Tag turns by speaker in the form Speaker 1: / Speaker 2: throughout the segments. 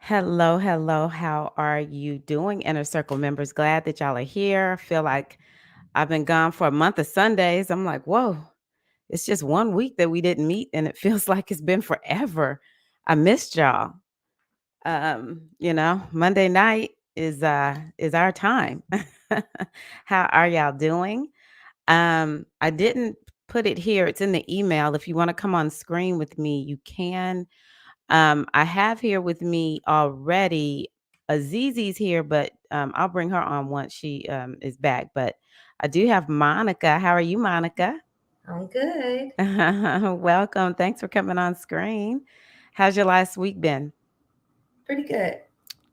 Speaker 1: Hello, hello. How are you doing, Inner Circle members? Glad that y'all are here. Feel like I've been gone for a month of Sundays. I'm like, whoa, it's just 1 week that we didn't meet, and it feels like it's been forever. I missed y'all. Monday night is our time. How are y'all doing? I didn't put it here. It's in the email. If you want to come on screen with me, you can. I have here with me already. Azizi's here, but I'll bring her on once she is back. But I do have Monica. How are you, Monica?
Speaker 2: I'm good.
Speaker 1: Welcome. Thanks for coming on screen. How's your last week been?
Speaker 2: Pretty good.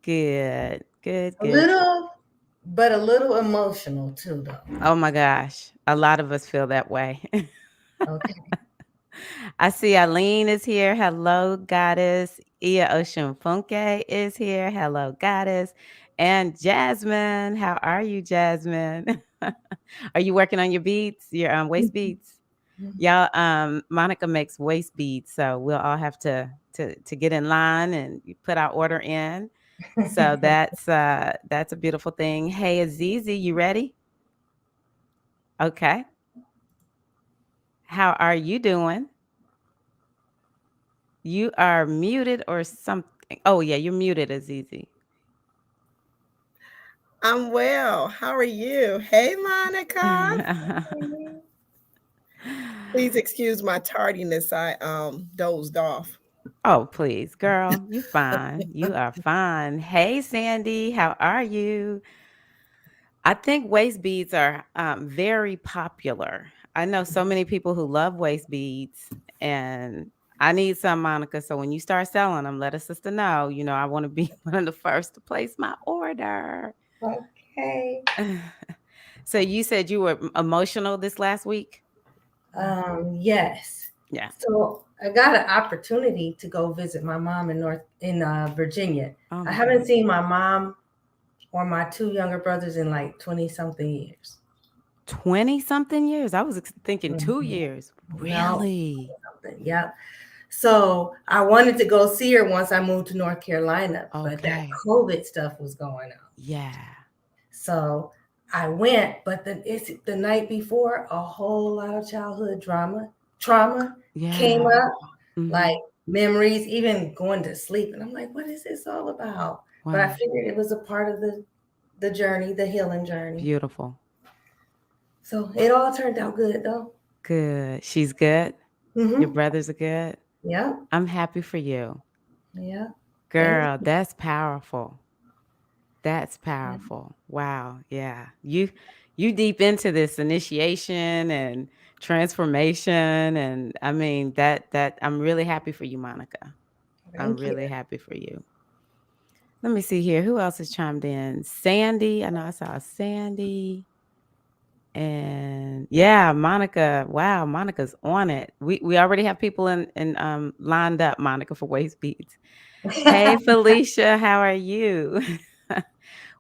Speaker 1: Good, good,
Speaker 2: A
Speaker 1: good.
Speaker 2: little, but a little emotional too, though.
Speaker 1: Oh my gosh, a lot of us feel that way.
Speaker 2: Okay.
Speaker 1: I see Eileen is here. Hello, goddess. Ia Oshunfunke is here. Hello, goddess. And Jasmine. How are you, Jasmine? Are you working on your beads, your waist beads? Y'all, Monica makes waist beads, so we'll all have to get in line and put our order in. So that's a beautiful thing. Hey, Azizi, you ready? Okay. How are you doing? You are muted or something. Oh, yeah, you're muted, Azizi.
Speaker 3: I'm well. How are you? Hey, Monica. Please excuse my tardiness. I dozed off.
Speaker 1: Oh, please, girl, you fine. You are fine. Hey, Sandy, how are you? I think waist beads are very popular. I know so many people who love waist beads, and I need some, Monica. So when you start selling them, let a sister know. I want to be one of the first to place my order.
Speaker 2: Okay.
Speaker 1: So you said you were emotional this last week?
Speaker 2: Yes.
Speaker 1: Yeah.
Speaker 2: So I got an opportunity to go visit my mom in Virginia.
Speaker 1: Oh
Speaker 2: I
Speaker 1: my
Speaker 2: haven't
Speaker 1: God.
Speaker 2: seen my mom or my two younger brothers in like 20 something years.
Speaker 1: 20 something years? I was thinking 2
Speaker 2: Mhm.
Speaker 1: years.
Speaker 2: No,
Speaker 1: Really?
Speaker 2: something. Yep. So I wanted to go see her once I moved to North Carolina, but that
Speaker 1: Okay.
Speaker 2: COVID stuff was going on.
Speaker 1: Yeah.
Speaker 2: So I went, but then it's the night before a whole lot of childhood trauma came
Speaker 1: Yeah.
Speaker 2: up, like
Speaker 1: Mhm.
Speaker 2: memories, even going to sleep. And I'm like, what is this all about? But I
Speaker 1: Wow.
Speaker 2: figured it was a part of the journey, the healing journey.
Speaker 1: Beautiful.
Speaker 2: So it all turned out good though.
Speaker 1: Good. She's good? Your
Speaker 2: Mm-hmm.
Speaker 1: brothers are good?
Speaker 2: Yeah.
Speaker 1: I'm happy for you.
Speaker 2: Yeah. Thank
Speaker 1: Girl,
Speaker 2: you.
Speaker 1: that's powerful. That's
Speaker 2: Yeah.
Speaker 1: powerful. Wow. Yeah. You deep into this initiation and transformation, and I mean that I'm really happy for you, Monica. I'm
Speaker 2: Thank you.
Speaker 1: really happy for you. Let me see here. Who else has chimed in? Sandy. I know I saw Sandy. And yeah, Monica. Wow, Monica's on it. We already have people in lined up, Monica, for waist beads. Hey Felicia, how are you?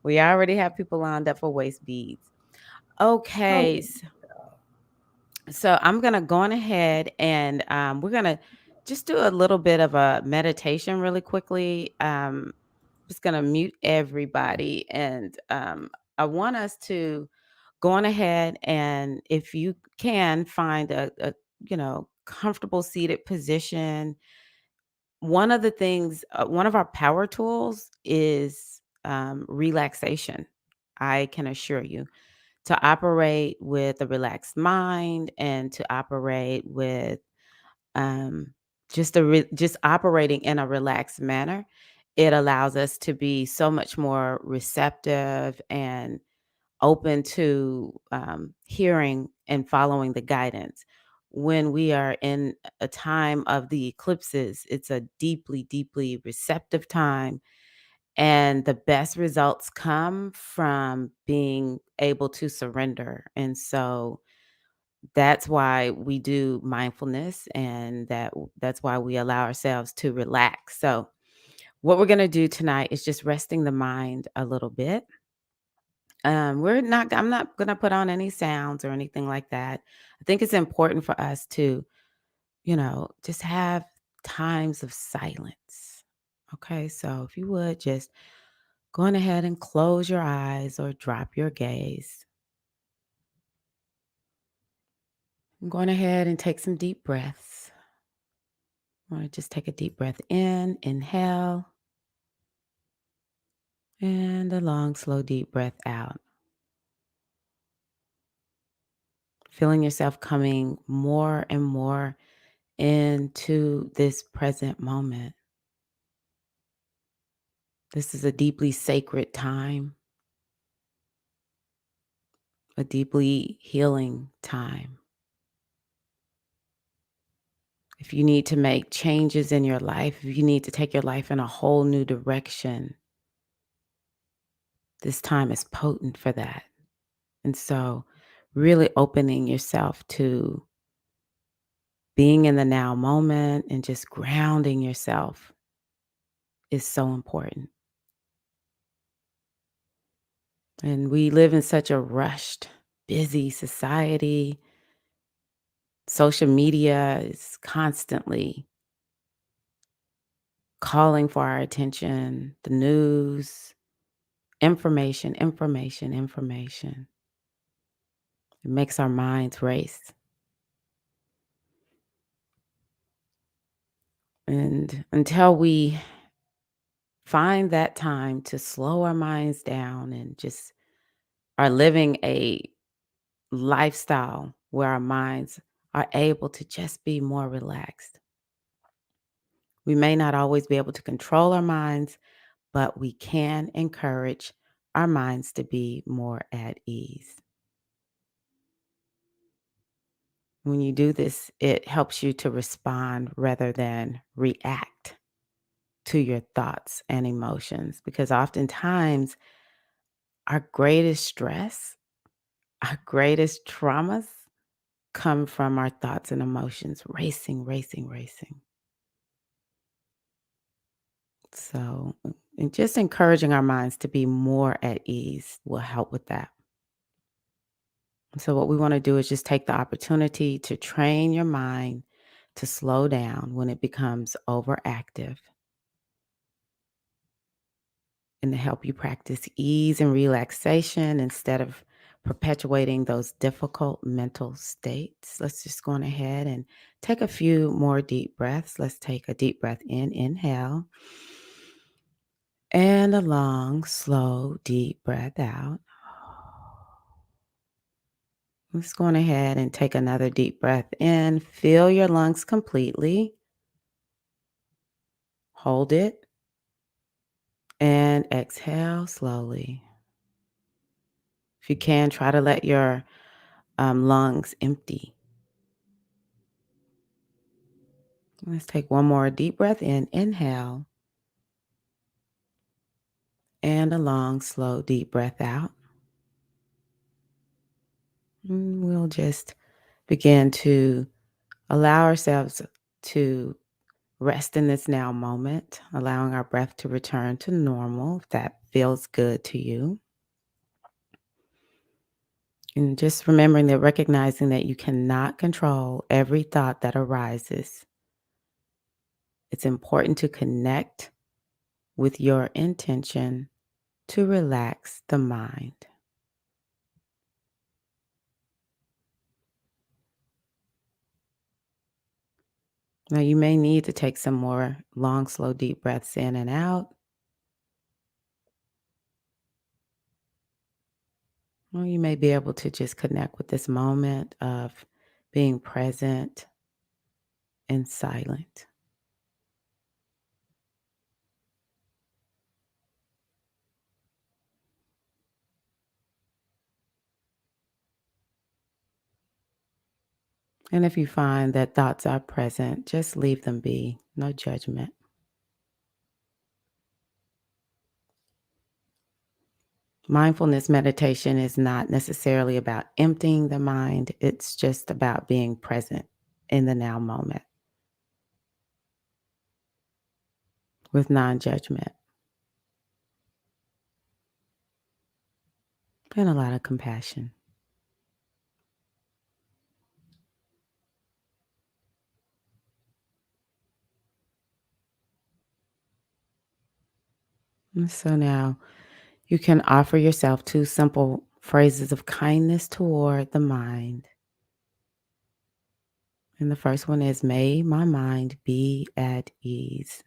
Speaker 1: We already have people lined up for waist beads. Okay,
Speaker 2: Oh,
Speaker 1: so I'm gonna go on ahead and we're gonna just do a little bit of a meditation really quickly. Just gonna mute everybody, and I want us to go on ahead and, if you can, find a comfortable seated position. One of the things, one of our power tools is relaxation. I can assure you, to operate with a relaxed mind and to operate with um, just operating in a relaxed manner, it allows us to be so much more receptive and open to hearing and following the guidance. When we are in a time of the eclipses, it's a deeply, deeply receptive time, and the best results come from being able to surrender. And so that's why we do mindfulness, and that's why we allow ourselves to relax. So what we're going to do tonight is just resting the mind a little bit. I'm not going to put on any sounds or anything like that. I think it's important for us to, just have times of silence. Okay, so if you would just go on ahead and close your eyes or drop your gaze. I'm going ahead and take some deep breaths. I want to just take a deep breath in, inhale, and a long, slow, deep breath out. Feeling yourself coming more and more into this present moment. This is a deeply sacred time, a deeply healing time. If you need to make changes in your life, if you need to take your life in a whole new direction, this time is potent for that. And so, really opening yourself to being in the now moment and just grounding yourself is so important. And we live in such a rushed, busy society. Social media is constantly calling for our attention, the news, information, information, information. It makes our minds race. And until we find that time to slow our minds down and just are living a lifestyle where our minds are able to just be more relaxed. We may not always be able to control our minds, but we can encourage our minds to be more at ease. When you do this, it helps you to respond rather than react to your thoughts and emotions because oftentimes our greatest stress, our greatest traumas come from our thoughts and emotions racing, racing, racing. So, and just encouraging our minds to be more at ease will help with that. So, what we want to do is just take the opportunity to train your mind to slow down when it becomes overactive and to help you practice ease and relaxation instead of perpetuating those difficult mental states. Let's just go on ahead and take a few more deep breaths. Let's take a deep breath in, inhale, and a long, slow, deep breath out. Let's go on ahead and take another deep breath in. Fill your lungs completely. Hold it and exhale slowly. If you can, try to let your lungs empty. Let's take one more deep breath in. Inhale. And a long, slow, deep breath out. And we'll just begin to allow ourselves to rest in this now moment, allowing our breath to return to normal if that feels good to you. And just remembering that recognizing that you cannot control every thought that arises. It's important to connect with your intention to relax the mind. Now, you may need to take some more long, slow, deep breaths in and out. Or you may be able to just connect with this moment of being present and silent. And if you find that thoughts are present, just leave them be, no judgment. Mindfulness meditation is not necessarily about emptying the mind, it's just about being present in the now moment with non judgment and a lot of compassion. And so now you can offer yourself two simple phrases of kindness toward the mind. And the first one is, may my mind be at ease.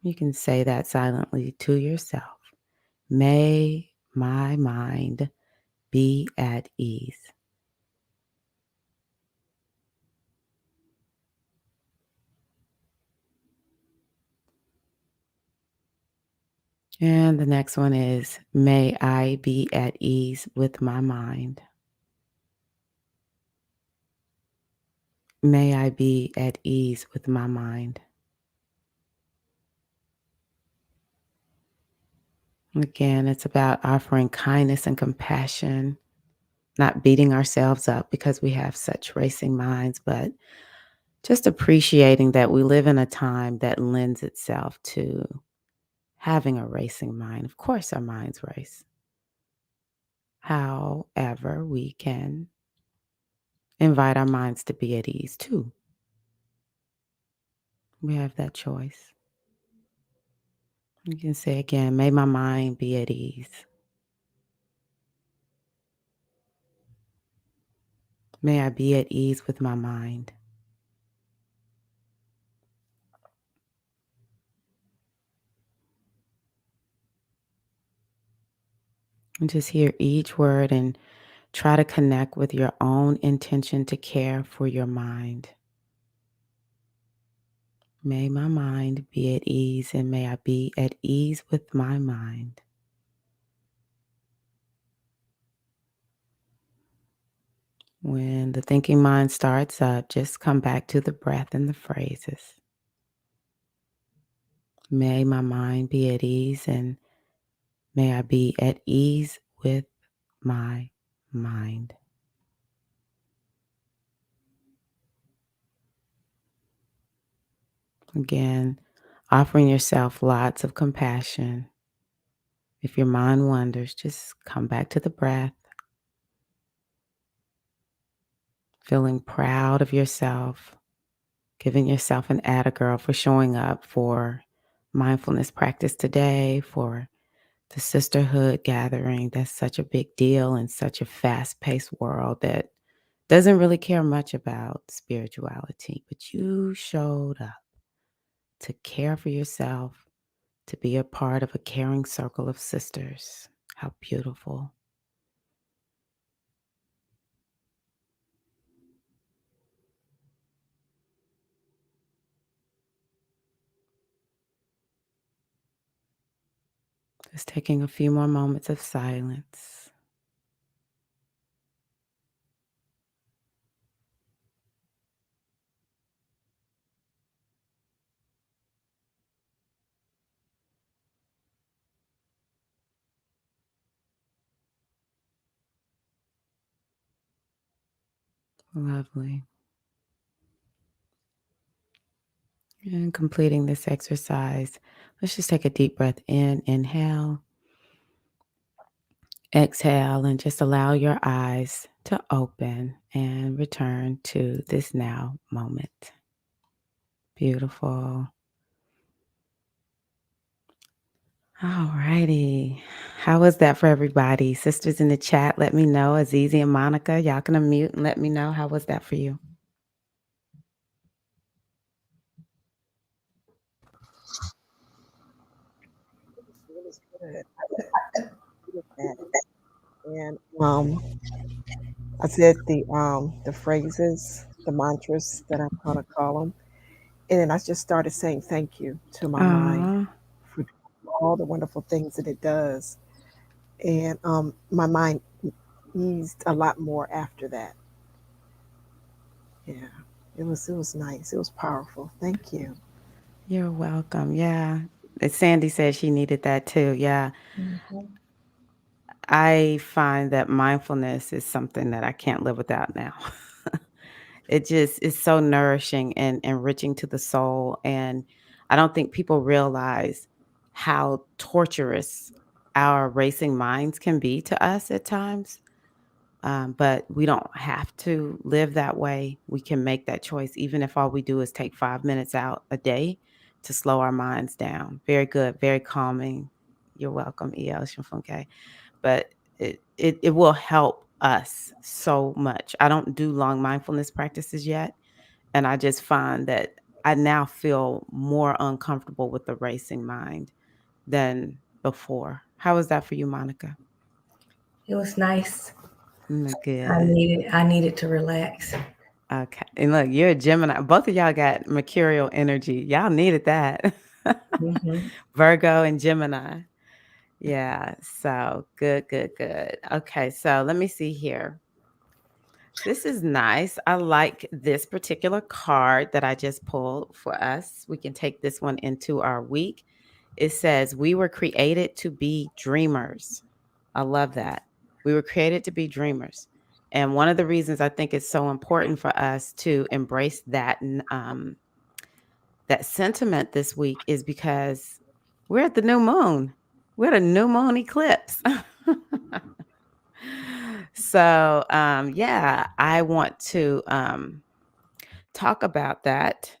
Speaker 1: You can say that silently to yourself. May my mind be at ease. And the next one is, may I be at ease with my mind. May I be at ease with my mind. Again, it's about offering kindness and compassion, not beating ourselves up because we have such racing minds, but just appreciating that we live in a time that lends itself to having a racing mind. Of course, our minds race. However, we can invite our minds to be at ease too. We have that choice. You can say again, may my mind be at ease. May I be at ease with my mind. And just hear each word and try to connect with your own intention to care for your mind. May my mind be at ease, and may I be at ease with my mind. When the thinking mind starts up, just come back to the breath and the phrases. May my mind be at ease, and may I be at ease with my mind. Again, offering yourself lots of compassion. If your mind wanders, just come back to the breath, feeling proud of yourself, giving yourself an atta girl for showing up for mindfulness practice today, for the sisterhood gathering. That's such a big deal in such a fast-paced world that doesn't really care much about spirituality, but you showed up to care for yourself, to be a part of a caring circle of sisters. How beautiful. Just taking a few more moments of silence. Lovely. And completing this exercise, let's just take a deep breath in, inhale, exhale, and just allow your eyes to open and return to this now moment. Beautiful. All righty. How was that for everybody? Sisters in the chat, let me know. Azizi and Monica, y'all can unmute and let me know. How was that for you?
Speaker 3: It was good. I did that. And I said the phrases, the mantras that I'm gonna call them, and then I just started saying thank you to my mind
Speaker 1: Aw,
Speaker 3: for all the wonderful things that it does, and my mind eased a lot more after that. Yeah, it was nice. It was powerful. Thank you.
Speaker 1: you're welcome. Yeah. Sandy said she needed that too. Yeah.
Speaker 2: Mhm.
Speaker 1: I find that mindfulness is something that I can't live without now. It just is so nourishing and enriching to the soul. And I don't think people realize how torturous our racing minds can be to us at times. But we don't have to live that way. We can make that choice, even if all we do is take 5 minutes out a day to slow our minds down. Very good, very calming. You're welcome, EL Shimfunke. But it will help us so much. I don't do long mindfulness practices yet, and I just find that I now feel more uncomfortable with the racing mind than before. How is that for you, Monica?
Speaker 2: It was nice.
Speaker 1: Good.
Speaker 2: I needed to relax.
Speaker 1: Okay. And look, you're a Gemini. Both of y'all got mercurial energy. Y'all needed that.
Speaker 2: Hmm.
Speaker 1: Virgo and Gemini. Yeah. So good, good, good. Okay. So let me see here. This is nice. I like this particular card that I just pulled for us. We can take this one into our week. It says, "We were created to be dreamers." I love that. We were created to be dreamers. And one of the reasons I think it's so important for us to embrace that sentiment this week is because we're at the new moon. We're at a new moon eclipse. So, yeah, I want to talk about that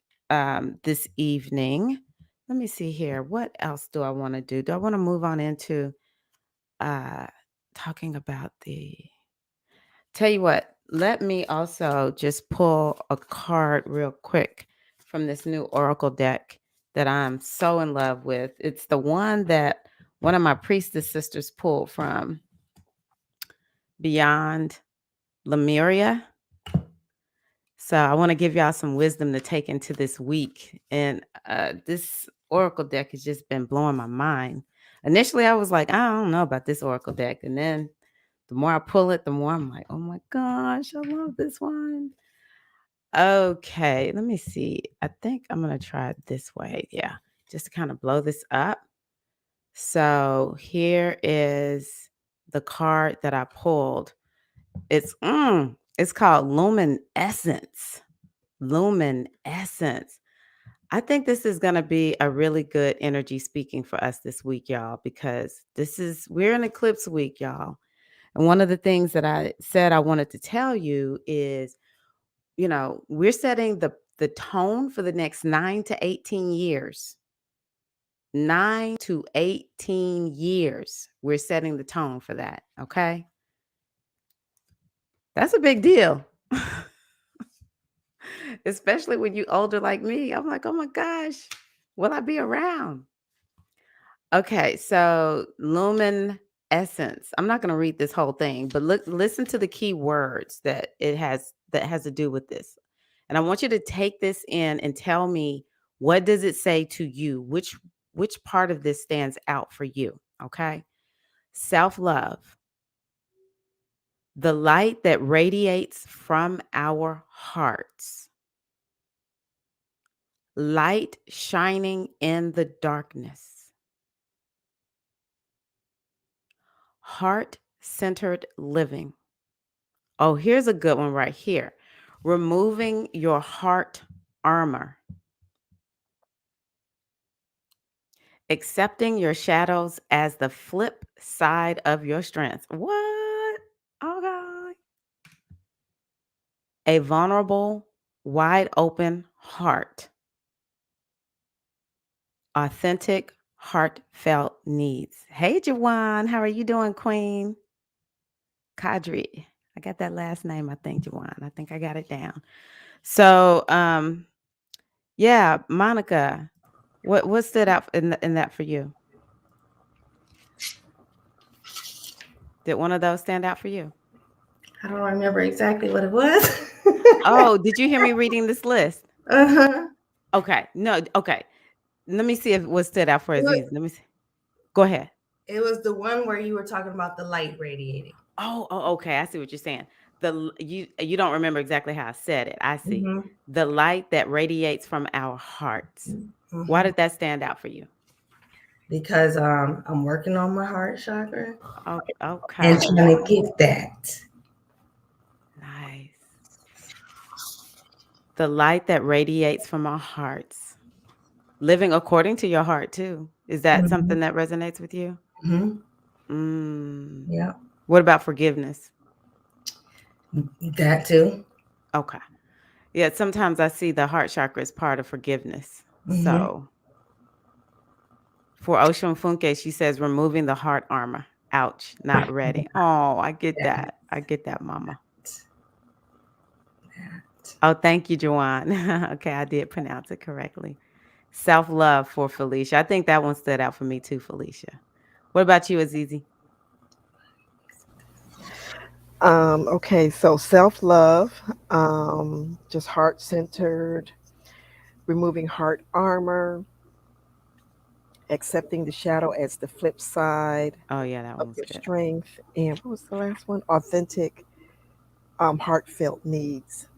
Speaker 1: this evening. Let me see here. What else do I want to do? Do I want to move on into uh, talking about the. Tell you what, let me also just pull a card real quick from this new Oracle deck that I'm so in love with. It's the one that one of my priestess sisters pulled from Beyond Lemuria. So I want to give y'all some wisdom to take into this week. And this Oracle deck has just been blowing my mind. Initially, I was like, I don't know about this Oracle deck. And then the more I pull it, the more I'm like, oh my gosh, I love this one. Okay, let me see. I think I'm going to try it this way. Yeah, just to kind of blow this up. So here is the card that I pulled. It's called Luminescence. Luminescence. I think this is going to be a really good energy speaking for us this week, y'all, because we're in eclipse week, y'all. And one of the things that I said I wanted to tell you is, we're setting the tone for the next 9 to 18 years. 9 to 18 years. We're setting the tone for that, okay? That's a big deal. Especially when you older like me. I'm like, "Oh my gosh, will I be around?" Okay, so luminescence. I'm not going to read this whole thing, but listen to the key words that has to do with this. And I want you to take this in and tell me, what does it say to you? Which part of this stands out for you, okay? Self-love. The light that radiates from our hearts. Light shining in the darkness. Heart-centered living. Oh, here's a good one right here. Removing your heart armor. Accepting your shadows as the flip side of your strengths. What? Oh, God. A vulnerable, wide open heart. Authentic, heartfelt needs. Hey, Jawan. How are you doing, Queen? Kadri. I got that last name, I think, Jawan. I think I got it down. So, yeah, Monica, what stood out in that for you? Did one of those stand out for you?
Speaker 2: I don't remember exactly what it was.
Speaker 1: Oh, did you hear me reading this list?
Speaker 2: Uh-huh.
Speaker 1: Okay. No, okay. Let me see if what stood out for
Speaker 2: It was,
Speaker 1: Aziz. Let me see. Go ahead.
Speaker 2: it was the one where you were talking about the light radiating.
Speaker 1: Oh, okay. I see what you're saying. You don't remember exactly how I said it. I see.
Speaker 2: Hmm.
Speaker 1: The light that radiates from our hearts. Why
Speaker 2: Hmm.
Speaker 1: did that stand out for you?
Speaker 2: Because I'm working on my heart chakra
Speaker 1: Oh,
Speaker 2: and
Speaker 1: okay.
Speaker 2: trying to get that.
Speaker 1: Nice. The light that radiates from our hearts. Living according to your heart too. Is that
Speaker 2: Hmm.
Speaker 1: something that resonates with you?
Speaker 2: Hmm.
Speaker 1: Mm.
Speaker 2: Yeah,
Speaker 1: What about forgiveness?
Speaker 2: that too.
Speaker 1: Okay. Yeah, sometimes I see the heart chakra as part of forgiveness.
Speaker 2: Hmm.
Speaker 1: So, For Ocean Funke, she says removing the heart armor. Ouch, not ready. Oh, I get
Speaker 2: That,
Speaker 1: that. I get that, mama.
Speaker 2: that.
Speaker 1: Oh, thank you, Joanne. Okay, I did pronounce it correctly. Self love for Felicia. I think that one stood out for me too, Felicia. What about you, Azizi?
Speaker 3: Okay, so self love, just heart centered, removing heart armor, accepting the shadow as the flip side
Speaker 1: Oh, yeah, that
Speaker 3: of
Speaker 1: one was
Speaker 3: your
Speaker 1: good.
Speaker 3: strength. And what was the last one? Authentic, heartfelt needs.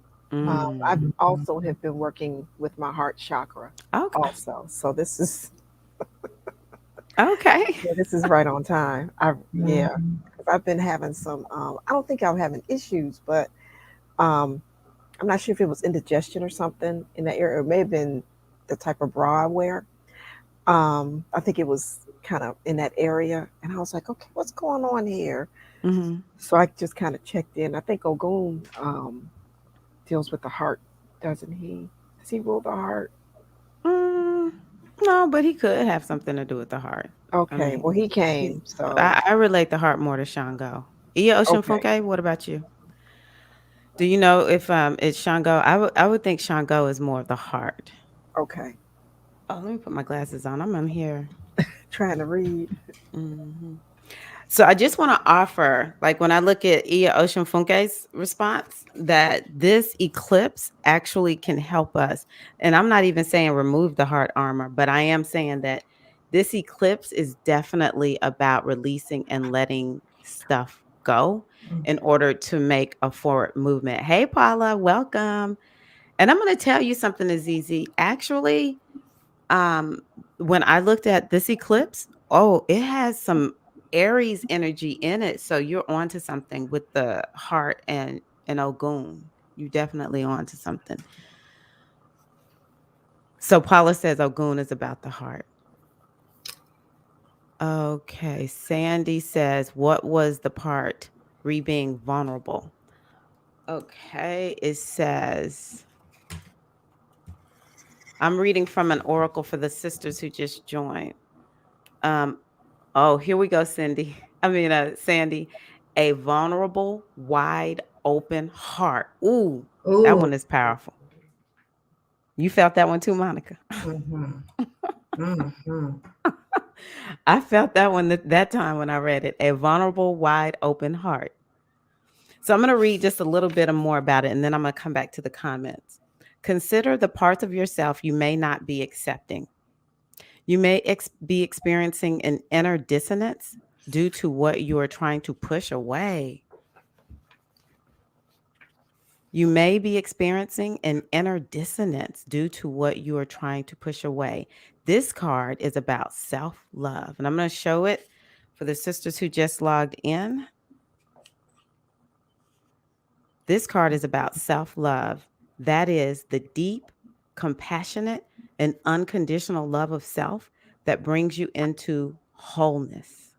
Speaker 3: I
Speaker 1: Mm.
Speaker 3: also have been working with my heart chakra
Speaker 1: Okay.
Speaker 3: also. So this is,
Speaker 1: Okay.
Speaker 3: yeah, this is right on time. Yeah,
Speaker 2: Mhm.
Speaker 3: because I've been having some. I don't think I'm having issues, but um, I'm not sure if it was indigestion or something in that area. It may have been the type of bra I wear. I think it was kind of in that area, and I was like, okay, what's going on here?
Speaker 1: Hmm.
Speaker 3: So I just kind of checked in. I think Ogun deals with the heart, doesn't he? Does he rule the heart?
Speaker 1: Mm, no, but he could have something to do with the heart. I
Speaker 3: Okay,
Speaker 1: mean,
Speaker 3: well, he
Speaker 1: he's,
Speaker 3: came,
Speaker 1: but
Speaker 3: so
Speaker 1: I relate the heart more to Shango. Iya Ocean
Speaker 3: okay,
Speaker 1: Funke, what about you? Do you know if it's Shango? I would think Shango is more of the heart.
Speaker 3: okay.
Speaker 1: Oh, let me put my glasses on. I'm here.
Speaker 3: Trying to read.
Speaker 1: Hmm. So I just want to offer, like when I look at Iya Ocean Funke's response, that this eclipse actually can help us. And I'm not even saying remove the heart armor, but I am saying that this eclipse is definitely about releasing and letting stuff go in order to make a forward movement. Hey, Paula, welcome. And I'm going to tell you something, Azizi. Actually, um when I looked at this eclipse, oh, it has some Aries energy in it. So you're onto something with the heart and Ogun. You definitely onto something. So Paula says Ogun is about the heart. Okay. Sandy says, what was the part? Re being vulnerable. Okay. It says, I'm reading from an oracle for the sisters who just joined. Um, Oh, here we go, Cindy. Sandy. A vulnerable, wide open heart. Ooh, that
Speaker 2: Ooh.
Speaker 1: one is powerful. You felt that one too, Monica.
Speaker 2: Mhm. Mhm.
Speaker 1: I felt that one that time when I read it. A vulnerable, wide open heart. So I'm going to read just a little bit more about it and then I'm going to come back to the comments. Consider the parts of yourself you may not be accepting. You may be experiencing an inner dissonance due to what you are trying to push away. You may be experiencing an inner dissonance due to what you are trying to push away. This card is about self love, and I'm going to show it for the sisters who just logged in. This card is about self love. That is the deep, compassionate, and unconditional love of self that brings you into wholeness.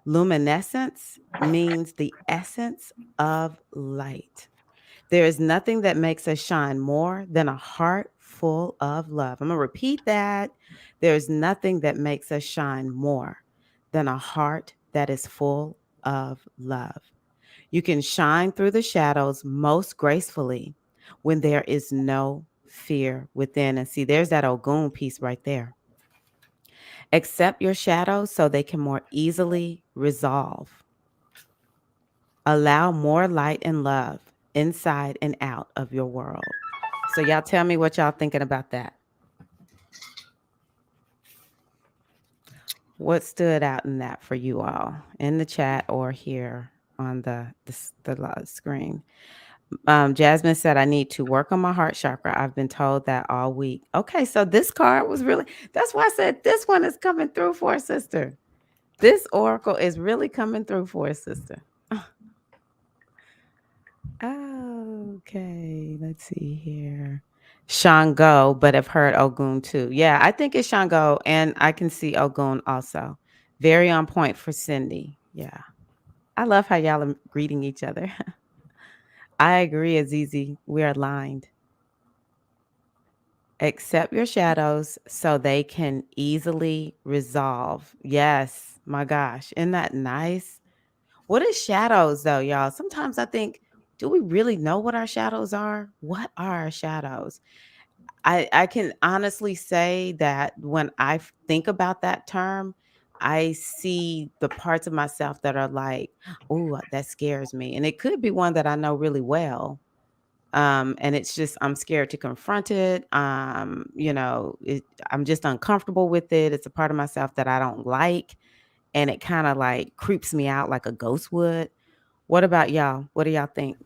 Speaker 1: Luminescence means the essence of light. There is nothing that makes us shine more than a heart full of love. I'm going to repeat that. There's nothing that makes us shine more than a heart that is full of love. You can shine through the shadows most gracefully when there is no fear within. And see, there's that Ogun piece right there. Accept your shadows so they can more easily resolve. Allow more light and love inside and out of your world. So y'all tell me what y'all thinking about that. What stood out in that for you all in the chat or here on the screen? Jasmine said, I need to work on my heart chakra. I've been told that all week. Okay, so this card was really, that's why I said this one is coming through for a sister. This oracle is really coming through for a sister. Okay, let's see here. Shango, but I've heard Ogun too. Yeah, I think it's Shango, and I can see Ogun also. Very on point for Cindy. Yeah. I love how y'all are greeting each other. I agree, Azizi. We're aligned. Accept your shadows so they can easily resolve. Yes, my gosh. Isn't that nice? What is shadows though, y'all? Sometimes I think, do we really know what our shadows are? What are our shadows? I can honestly say that when think about that term, I see the parts of myself that are like, oh, that scares me. And it could be one that I know really well. And it's just I'm scared to confront it. I'm just uncomfortable with it. It's a part of myself that I don't like, and it kind of like creeps me out like a ghost would. What about y'all? What do y'all think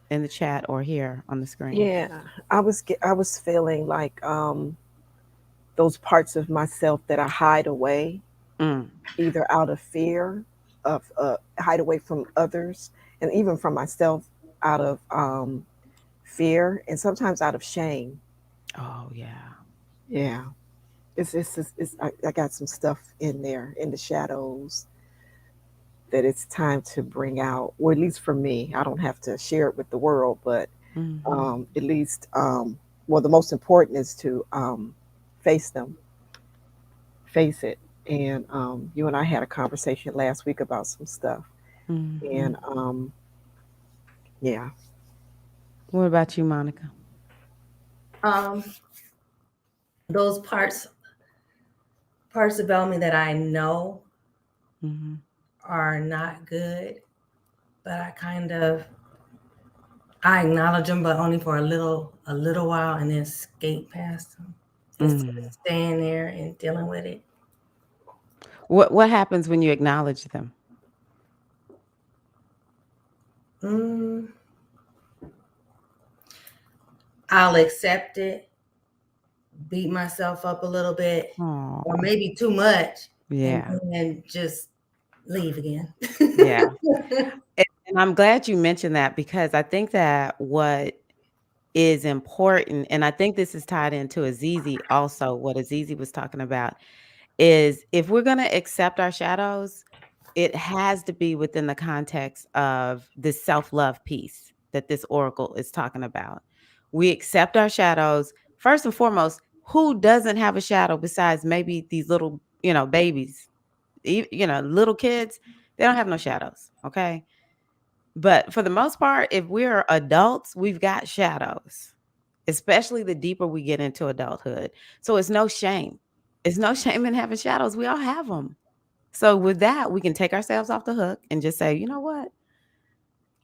Speaker 1: in the chat or here on the screen?
Speaker 3: Yeah, I was feeling like those parts of myself that I hide away,
Speaker 1: Mm.
Speaker 3: either out of fear of hide away from others, and even from myself, out of fear, and sometimes out of shame.
Speaker 1: Oh yeah.
Speaker 3: Yeah, I got some stuff in there in the shadows that it's time to bring out, or at least for me. I don't have to share it with the world, but
Speaker 1: Hmm.
Speaker 3: at least, well, the most important is to face them, face it. And you and I had a conversation last week about some stuff. And
Speaker 1: Hmm.
Speaker 3: yeah,
Speaker 1: What about you, Monica?
Speaker 2: Um, those parts about me that I know
Speaker 1: Hmm.
Speaker 2: are not good, but I acknowledge them, but only for a little while, and then skate past them instead of
Speaker 1: Mm.
Speaker 2: staying there and dealing with it.
Speaker 1: What happens when you acknowledge them?
Speaker 2: Mm, I'll accept it, beat myself up a little bit, or
Speaker 1: Oh,
Speaker 2: maybe too much, and
Speaker 1: yeah,
Speaker 2: then just leave again.
Speaker 1: yeah. And I'm glad you mentioned that because I think that what is important, and I think this is tied into Azizi also, what Azizi was talking about, is if we're gonna accept our shadows, it has to be within the context of this self-love piece that this oracle is talking about. We accept our shadows. First and foremost, who doesn't have a shadow besides maybe these little, babies? Little kids, they don't have no shadows, okay? But for the most part, if we're adults, we've got shadows, especially the deeper we get into adulthood. So it's no shame. It's no shame in having shadows. We all have them. So with that, we can take ourselves off the hook and just say, you know what?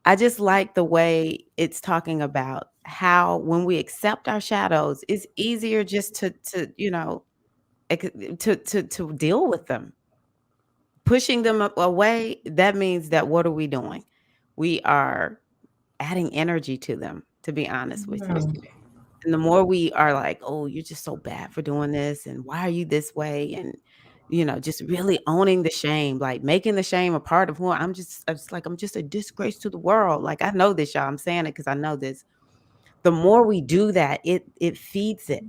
Speaker 1: I just like the way it's talking about how when we accept our shadows, it's easier just to deal with them. Pushing them away, that means that what are we doing? We are adding energy to them, to be honest with you.
Speaker 2: Mhm.
Speaker 1: And the more we are like, "Oh, you're just so bad for doing this, and why are you this way?" And, just really owning the shame, like, making the shame a part of who I'm just a disgrace to the world. Like, I know this, y'all. I'm saying it because I know this. The more we do that, it feeds it.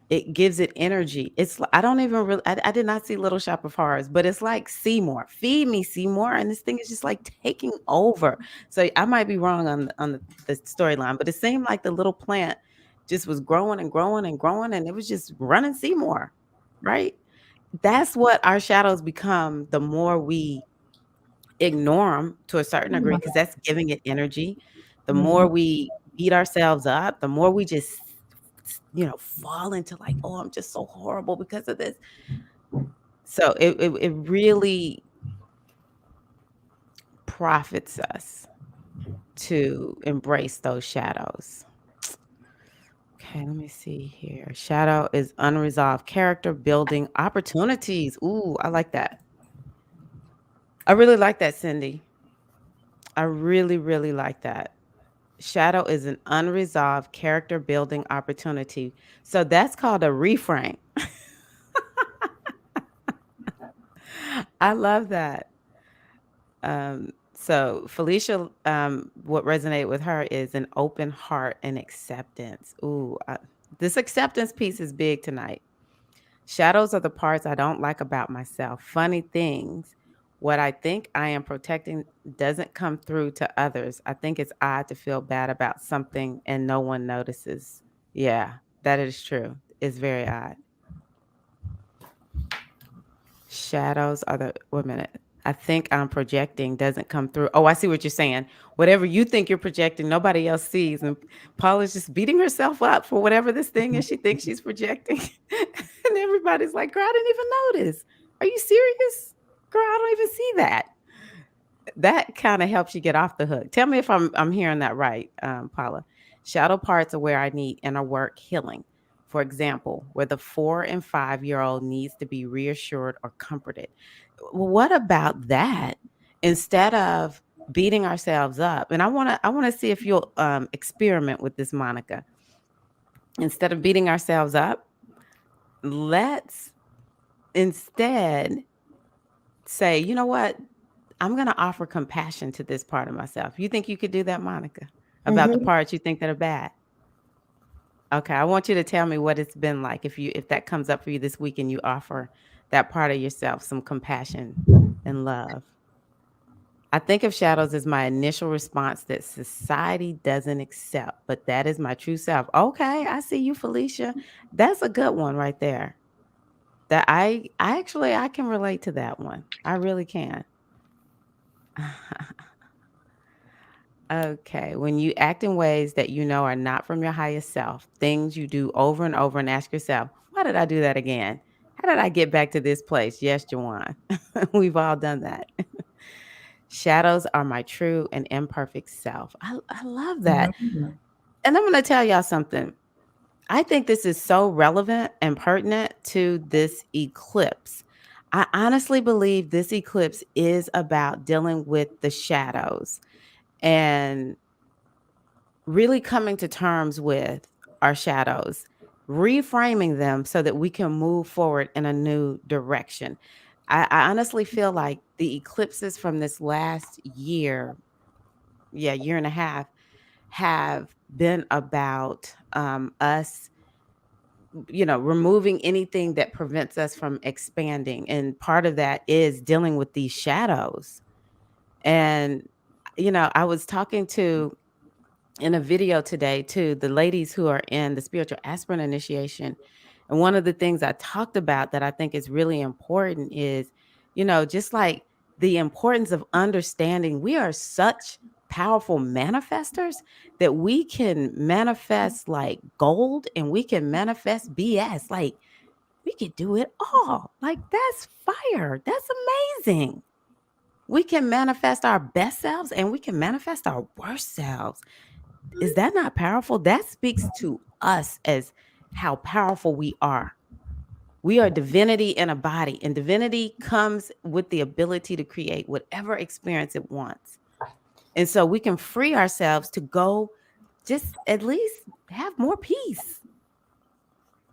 Speaker 1: It gives it energy. I don't even really I did not see Little Shop of Horrors, but it's like Seymour. Feed me, Seymour, and this thing is just, like, taking over. So, I might be wrong on the storyline, but it seemed like the little plant just was growing and growing and growing, and it was just running Seymour, right? That's what our shadows become the more we ignore them to a certain degree, because that's giving it energy. The more
Speaker 2: Mhm.
Speaker 1: we beat ourselves up, the more we just fall into like, "Oh, I'm just so horrible because of this." So it really profits us to embrace those shadows. Okay, let me see here. Shadow is unresolved character building opportunities. Ooh, I like that. I really like that, Cindy. I really, really like that. Shadow is an unresolved character building opportunity. So that's called a reframe. I love that. So Felicia, what resonated with her is an open heart and acceptance. Ooh, this acceptance piece is big tonight. Shadows are the parts I don't like about myself. Funny things. What I think I am protecting doesn't come through to others. I think it's odd to feel bad about something and no one notices. Yeah, That is true. It's very odd. Shadows are the wait a minute. I think I'm projecting doesn't come through. Oh, I see what you're saying. Whatever you think you're projecting, nobody else sees. And Paula's just beating herself up for whatever this thing is she thinks she's projecting. And everybody's like, girl, I didn't even notice. Are you serious? Girl, I don't even see that. That kind of helps you get off the hook. Tell me if I'm hearing that right, Paula. Shadow parts are where I need inner work healing. For example, where the 4 and 5-year-old needs to be reassured or comforted. Well, what about that? Instead of beating ourselves up, and I want to see if you'll experiment with this, Monica. Instead of beating ourselves up, let's instead say, you know what? I'm going to offer compassion to this part of myself. You think you could do that, Monica? About the
Speaker 2: Mm-hmm.
Speaker 1: parts you think that are bad? Okay, I want you to tell me what it's been like if that comes up for you this week and you offer that part of yourself some compassion and love. I think of shadows as my initial response that society doesn't accept, but that is my true self. Okay, I see you, Felicia. That's a good one right there. That I actually I can relate to that one. I really can. Okay, when you act in ways that you know are not from your highest self, things you do over and over and ask yourself, why did I do that again? How did I get back to this place? Yes, Jawan. We've all done that. Shadows are my true and imperfect self. I love that.
Speaker 2: Mm-hmm.
Speaker 1: And I'm going to tell y'all something. I think this is so relevant and pertinent to this eclipse. I honestly believe this eclipse is about dealing with the shadows and really coming to terms with our shadows, reframing them so that we can move forward in a new direction. I honestly feel like the eclipses from this last year, yeah, year and a half, have been about us, removing anything that prevents us from expanding. And part of that is dealing with these shadows. And, I was talking to in a video today to the ladies who are in the spiritual aspirant initiation. And one of the things I talked about that I think is really important is, just like the importance of understanding we are such powerful manifestors that we can manifest like gold and we can manifest BS. Like we could do it all. Like that's fire. That's amazing. We can manifest our best selves and we can manifest our worst selves. Is that not powerful? That speaks to us as how powerful we are. We are divinity in a body, and divinity comes with the ability to create whatever experience it wants. And so we can free ourselves to go just at least have more peace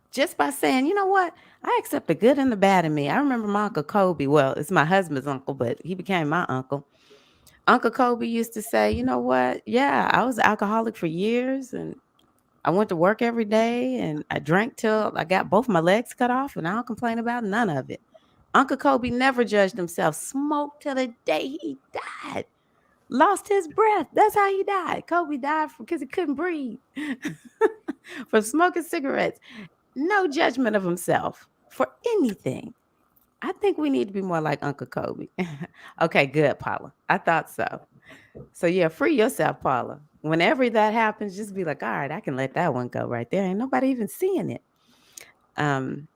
Speaker 1: just by saying, you know what? I accept the good and the bad in me. I remember my Uncle Kobe. Well, it's my husband's uncle, but he became my uncle. Uncle Kobe used to say, you know what? Yeah, I was an alcoholic for years and I went to work every day and I drank till I got both my legs cut off, and I don't complain about none of it. Uncle Kobe never judged himself, smoked till the day he died, lost his breath. That's how he died. Kobe died because he couldn't breathe from smoking cigarettes. No judgment of himself for anything. I think we need to be more like Uncle Kobe. Okay, good, Paula. I thought so. So yeah, free yourself, Paula. Whenever that happens, just be like, all right, I can let that one go right there. Ain't nobody even seeing it. Um,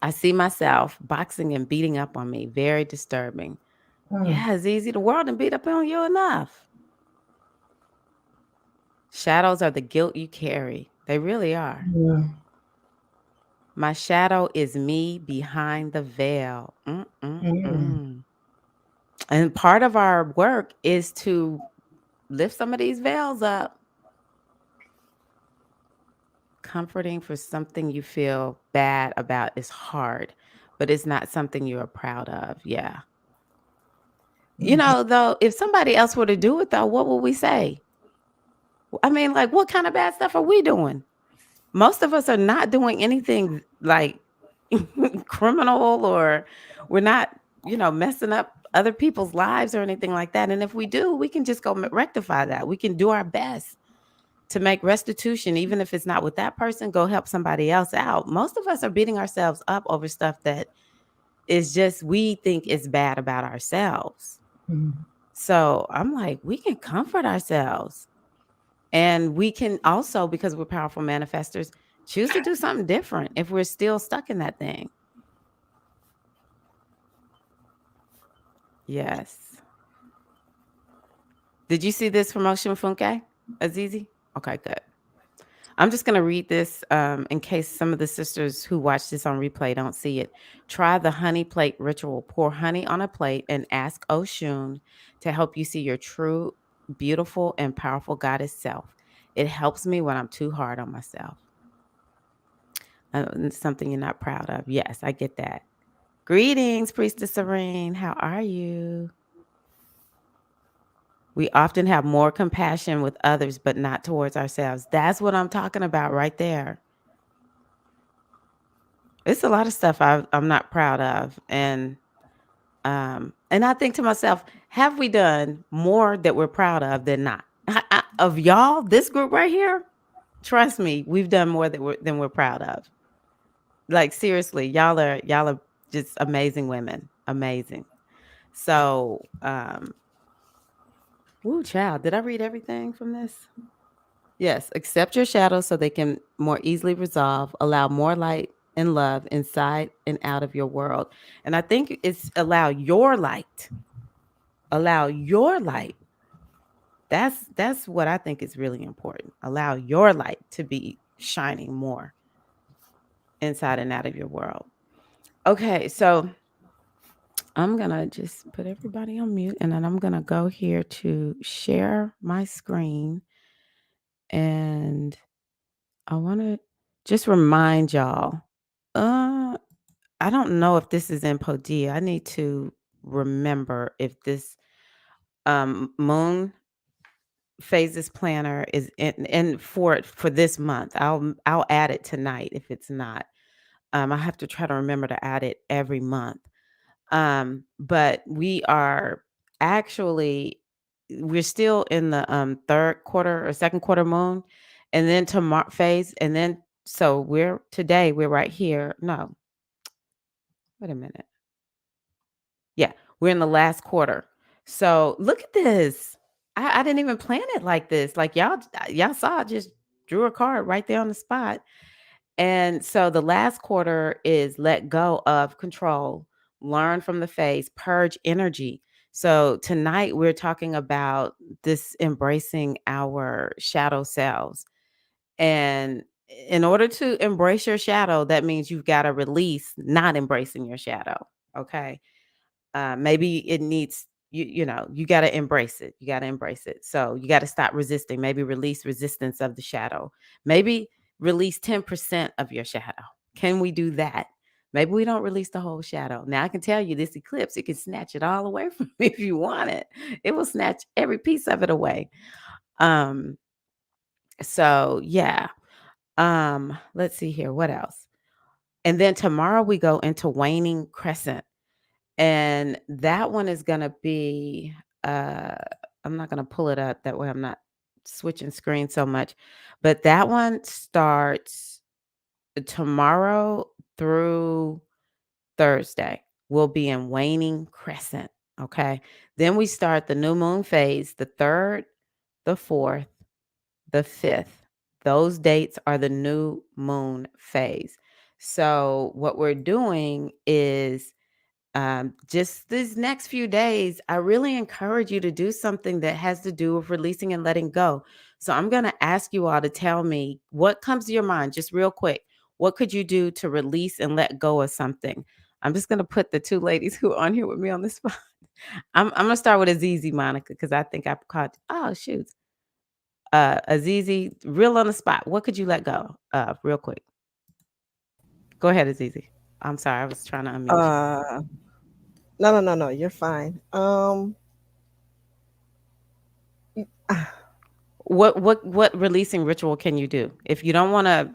Speaker 1: I see myself boxing and beating up on me. Very disturbing.
Speaker 2: Mm.
Speaker 1: Yeah, it's easy. The world and beat up on you enough. Shadows are the guilt you carry. They really are.
Speaker 2: Mm.
Speaker 1: My shadow is me behind the veil.
Speaker 2: Mm.
Speaker 1: Mm-mm-mm. And part of our work is to lift some of these veils up. Comforting for something you feel bad about is hard, but it's not something you are proud of. Yeah. Though, if somebody else were to do it, though, what would we say? I mean, like, what kind of bad stuff are we doing? Most of us are not doing anything like criminal, or we're not, messing up other people's lives or anything like that. And if we do, we can just go rectify that. We can do our best. to make restitution, even if it's not with that person, go help somebody else out. Most of us are beating ourselves up over stuff that is just we think is bad about ourselves.
Speaker 2: Mhm.
Speaker 1: So I'm like, we can comfort ourselves. And we can also, because we're powerful manifestors, choose to do something different if we're still stuck in that thing. Yes. Did you see this promotion, Funke? Azizi? Okay, good. I'm just going to read this in case some of the sisters who watch this on replay don't see it. Try the honey plate ritual. Pour honey on a plate and ask Oshun to help you see your true, beautiful, and powerful goddess self. It helps me when I'm too hard on myself. It's something you're not proud of. Yes, I get that. Greetings, Priestess Serene. How are you? We often have more compassion with others, but not towards ourselves. That's what I'm talking about right there. It's a lot of stuff I'm not proud of, and I think to myself, have we done more that we're proud of than not? Of y'all, this group right here, trust me, we've done more than we're proud of. Like seriously, y'all are just amazing women, amazing. So, woo, child, did I read everything from this? Yes, accept your shadows so they can more easily resolve, allow more light and love inside and out of your world. And I think it's allow your light. Allow your light. That's what I think is really important. Allow your light to be shining more inside and out of your world. Okay, so I'm going to just put everybody on mute and then I'm going to go here to share my screen and I want to just remind y'all. Uh, I don't know if this is in Podia. I need to remember if this moon phases planner is in for this month. I'll add it tonight if it's not. I have to try to remember to add it every month. But we are actually we're still in the third quarter or second quarter moon, and then tomorrow phase, and then so we're right here. No, wait a minute. Yeah, we're in the last quarter. So look at this. I didn't even plan it like this. Like y'all saw, I just drew a card right there on the spot. And so the last quarter is let go of control, learn from the phase, purge energy. So tonight we're talking about this embracing our shadow selves. And in order to embrace your shadow, that means you've got to release not embracing your shadow. Okay. Maybe it needs you got to embrace it. You got to embrace it. So you got to stop resisting. Maybe release resistance of the shadow. Maybe release 10% of your shadow. Can we do that? Maybe we don't release the whole shadow. Now I can tell you this eclipse, it can snatch it all away from me if you want it. It will snatch every piece of it away. Um, so yeah. Let's see here. What else? And then tomorrow we go into waning crescent. And that one is gonna be I'm not gonna pull it up that way I'm not switching screens so much. But that one starts tomorrow through Thursday. We'll be in waning crescent. Okay. Then we start the new moon phase, the third, the fourth, the fifth. Those dates are the new moon phase. So what we're doing is just these next few days, I really encourage you to do something that has to do with releasing and letting go. So I'm going to ask you all to tell me what comes to your mind, just real quick. What could you do to release and let go of something? I'm just going to put the two ladies who are on here with me on the spot. I'm going to start with Azizi, Monica, because I think I've caught, oh, shoot. Azizi, real on the spot. What could you let go of real quick? Go ahead, Azizi. I'm sorry. I was trying to unmute you.
Speaker 3: Uh, no, you're fine. Ah,
Speaker 1: What releasing ritual can you do? If you don't want to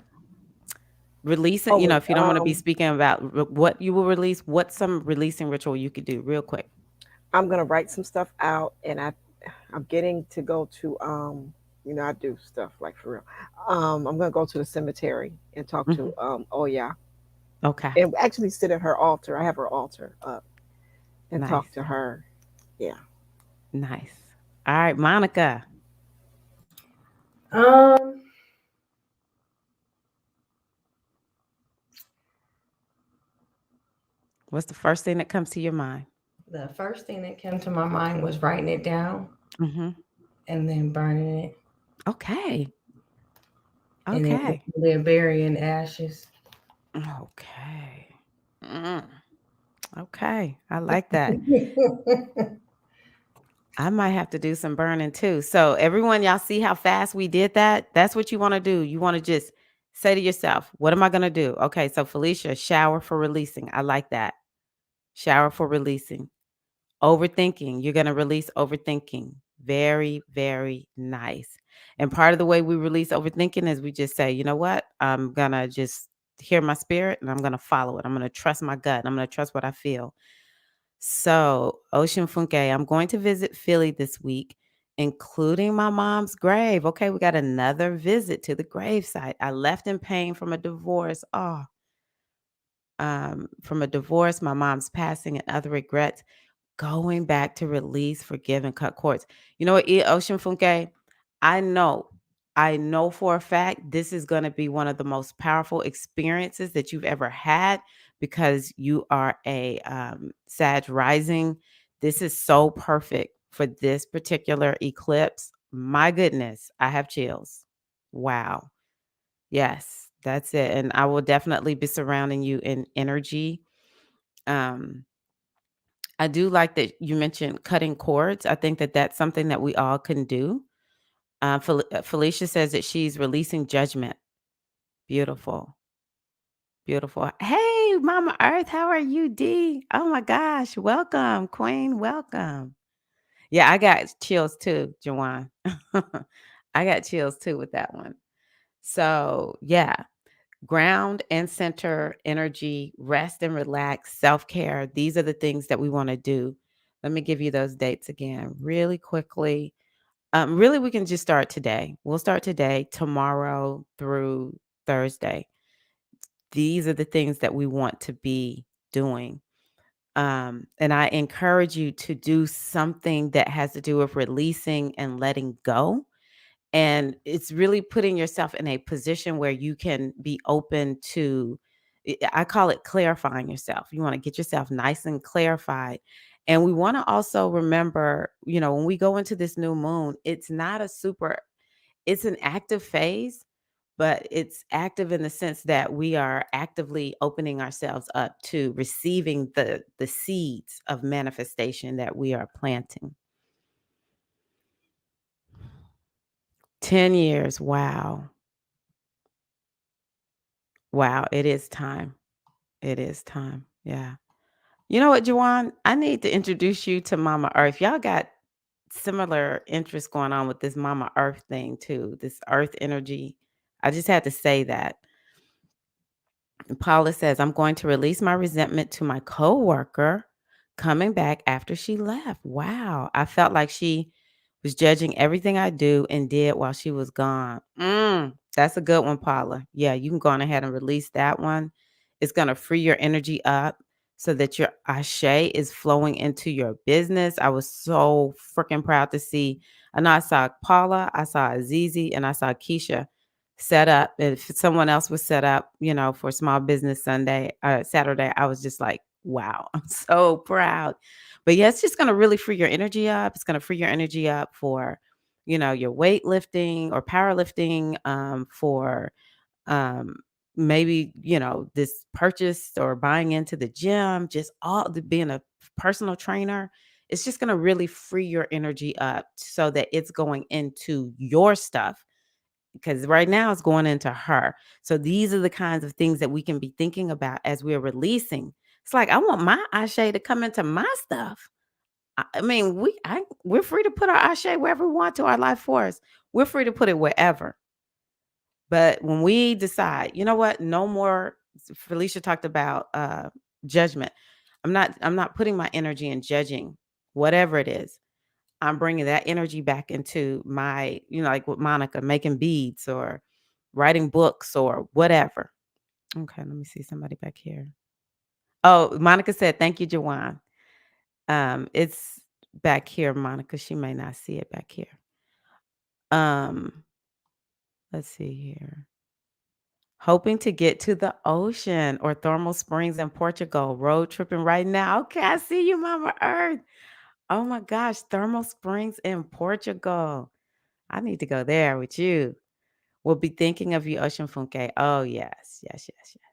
Speaker 1: release it,
Speaker 3: oh,
Speaker 1: if you don't want to be speaking about what you will release, what's some releasing ritual you could do real quick?
Speaker 3: I'm gonna write some stuff out, and I'm getting to go to I do stuff like for real. I'm gonna go to the cemetery and talk to
Speaker 1: Mhm.
Speaker 3: Oya,
Speaker 1: Okay.
Speaker 3: and actually sit at her altar. I have her altar up and talk
Speaker 1: Nice.
Speaker 3: to her. Yeah.
Speaker 1: Nice. All right, Monica.
Speaker 2: Um,
Speaker 1: What's the first thing that comes to your mind?
Speaker 2: the first thing that came to my mind was writing it down
Speaker 1: Mhm.
Speaker 2: and then burning it,
Speaker 1: Okay.
Speaker 2: and then
Speaker 1: Okay.
Speaker 2: live buried in ashes.
Speaker 1: Okay. Mm. Okay. I like that. I might have to do some burning too. So, everyone, y'all see how fast we did that? That's what you want to do. You want to just say to yourself, what am I going to do? Okay. So, Felicia, shower for releasing. I like that. Shower for releasing. Overthinking. You're going to release overthinking. Very, very nice. And part of the way we release overthinking is we just say, you know what? I'm going to just hear my spirit and I'm going to follow it. I'm going to trust my gut. I'm going to trust what I feel. So, Ocean Funke, I'm going to visit Philly this week, including my mom's grave. Okay, we got another visit to the gravesite. I left in pain from a divorce. Oh, from a divorce, my mom's passing, and other regrets. Going back to release, forgive, and cut cords. You know what, Ocean Funke? I know, I know for a fact this is going to be one of the most powerful experiences that you've ever had because you are a Sag rising. This is so perfect for this particular eclipse. My goodness, I have chills. Wow. Yes, that's it. And I will definitely be surrounding you in energy. Um, I do like that you mentioned cutting cords. I think that that's something that we all can do. Felicia says that she's releasing judgment. Beautiful. Beautiful. Hey, Mama Earth, how are you, D? Oh my gosh. Welcome, Queen. Welcome. Yeah, I got chills too, Jawan. I got chills too with that one. So, yeah, ground and center energy, rest and relax, self care. These are the things that we want to do. Let me give you those dates again really quickly. Really, we can just start today. We'll start today, tomorrow through Thursday. These are the things that we want to be doing. And I encourage you to do something that has to do with releasing and letting go. And it's really putting yourself in a position where you can be open to, I call it clarifying yourself. You want to get yourself nice and clarified. And we want to also remember, when we go into this new moon, it's not a super, it's an active phase, but it's active in the sense that we are actively opening ourselves up to receiving the seeds of manifestation that we are planting. 10 years. Wow. Wow, it is time. It is time. Yeah. You know what, Jawan? I need to introduce you to Mama Earth. Y'all got similar interests going on with this Mama Earth thing too, this earth energy. I just had to say that. And Paula says, I'm going to release my resentment to my coworker coming back after she left. Wow. I felt like she was judging everything I do and did while she was gone. That's a good one, Paula. Yeah, you can go on ahead and release that one. It's going to free your energy up so that your ashe is flowing into your business. I was so freaking proud to see. I know I saw Paula, I saw Azizi, and I saw Keisha set up. If someone else was set up, for Small Business Saturday, I was just like, wow, I'm so proud. But yeah, it's just going to really free your energy up. It's going to free your energy up for, your weightlifting or powerlifting, for um, maybe, this purchase or buying into the gym, just being a personal trainer. It's just going to really free your energy up so that it's going into your stuff because right now it's going into her. So these are the kinds of things that we can be thinking about as we're releasing. It's like I want my Ashe to come into my stuff. I mean, we're free to put our Ashe wherever we want to our life force. We're free to put it wherever. But when we decide, you know what, no more. Felicia talked about judgment. I'm not putting my energy in judging whatever it is. I'm bringing that energy back into my, like with Monica, making beads or writing books or whatever. Okay, let me see somebody back here. Oh, Monica said, "Thank you, Jawan." It's back here, Monica. She may not see it back here. Um, let's see here. Hoping to get to the ocean or thermal springs in Portugal. Road tripping right now. Okay, I see you, Mama Earth. Oh my gosh, thermal springs in Portugal. I need to go there with you. We'll be thinking of you, Ocean Funke. Oh, yes, yes, yes, yes.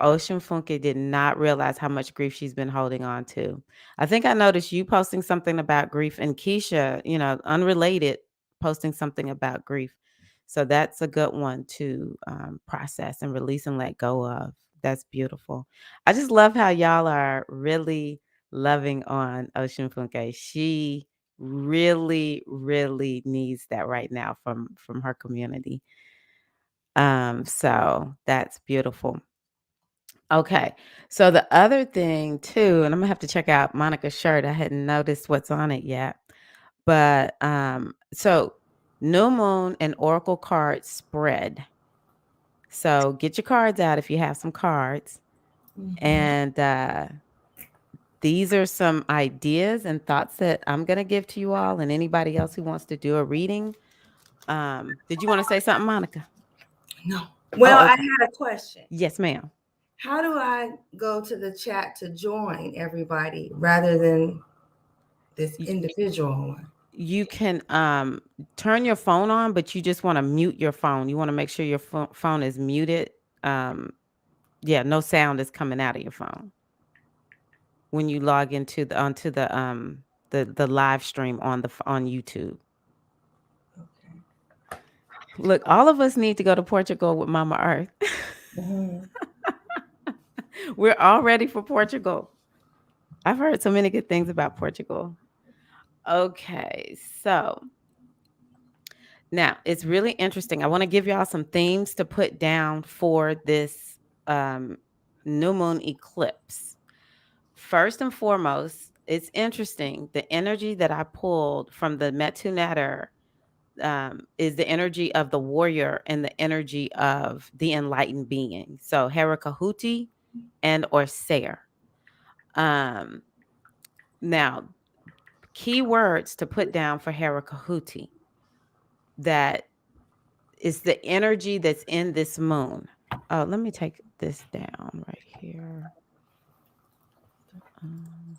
Speaker 1: Ocean Funke did not realize how much grief she's been holding on to. I think I noticed you posting something about grief and Keisha, unrelated, posting something about grief. So that's a good one to process and release and let go of. That's beautiful. I just love how y'all are really loving on Ocean Funke. She really, really needs that right now from her community. So that's beautiful. Okay. So the other thing too, and I'm gonna have to check out Monica's shirt. I hadn't noticed what's on it yet. But so new moon and oracle card spread. So get your cards out if you have some cards. And these are some ideas and thoughts that I'm gonna give to you all and anybody else who wants to do a reading. Did you want to say something, Monica?
Speaker 2: No. Well,
Speaker 1: Oh,
Speaker 2: I
Speaker 1: okay.
Speaker 2: had a question.
Speaker 1: Yes, ma'am.
Speaker 2: How do I go to the chat to join everybody rather than this individual one?
Speaker 1: You can turn your phone on, but you just want to mute your phone. You want to make sure your phone is muted. Yeah, no sound is coming out of your phone when you log into the onto the live stream on YouTube.
Speaker 2: Okay.
Speaker 1: Look, all of us need to go to Portugal with Mama Earth.
Speaker 2: Mhm.
Speaker 1: We're all ready for Portugal. I've heard so many good things about Portugal. Okay, so now it's really interesting. I want to give y'all some themes to put down for this new moon eclipse. First and foremost, it's interesting. The energy that I pulled from the Metu Netter is the energy of the warrior and the energy of the enlightened being. So Herakahuti and or Ser. Um, Now, key words to put down for Herakahuti that is the energy that's in this moon. Oh, let me take this down right here. Um,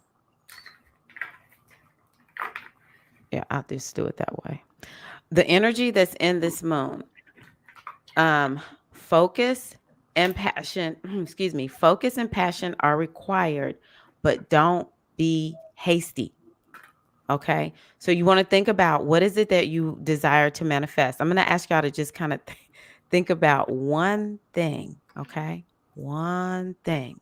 Speaker 1: yeah, I'll just do it that way. The energy that's in this moon, focus and passion, excuse me, focus and passion are required, but don't be hasty. Okay. So you want to think about what is it that you desire to manifest. I'm going to ask y'all to just kind of think about one thing. Okay. One thing.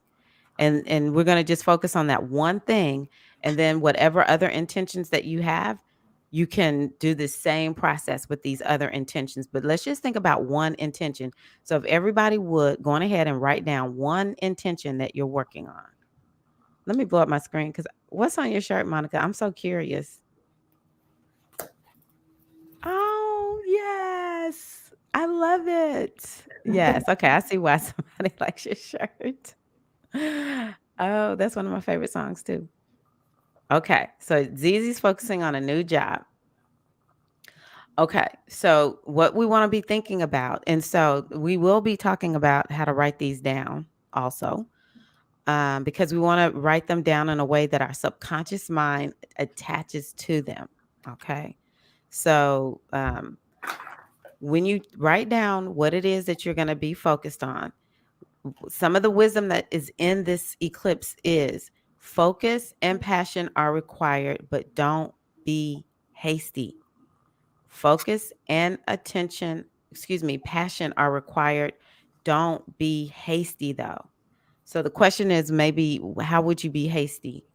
Speaker 1: And we're going to just focus on that one thing. And then whatever other intentions that you have, you can do the same process with these other intentions. But let's just think about one intention. So if everybody would go on ahead and write down one intention that you're working on. Let me blow up my screen because what's on your shirt, Monica? I'm so curious. Oh, yes. I love it. Yes. Okay. I see why somebody likes your shirt. Oh, that's one of my favorite songs too. Okay. So Zizi's focusing on a new job. Okay. So what we want to be thinking about, and so we will be talking about how to write these down also, because we want to write them down in a way that our subconscious mind attaches to them. Okay. So when you write down what it is that you're going to be focused on, some of the wisdom that is in this eclipse is focus and passion are required, but don't be hasty. Focus and attention, passion are required. Don't be hasty though. So the question is maybe how would you be hasty?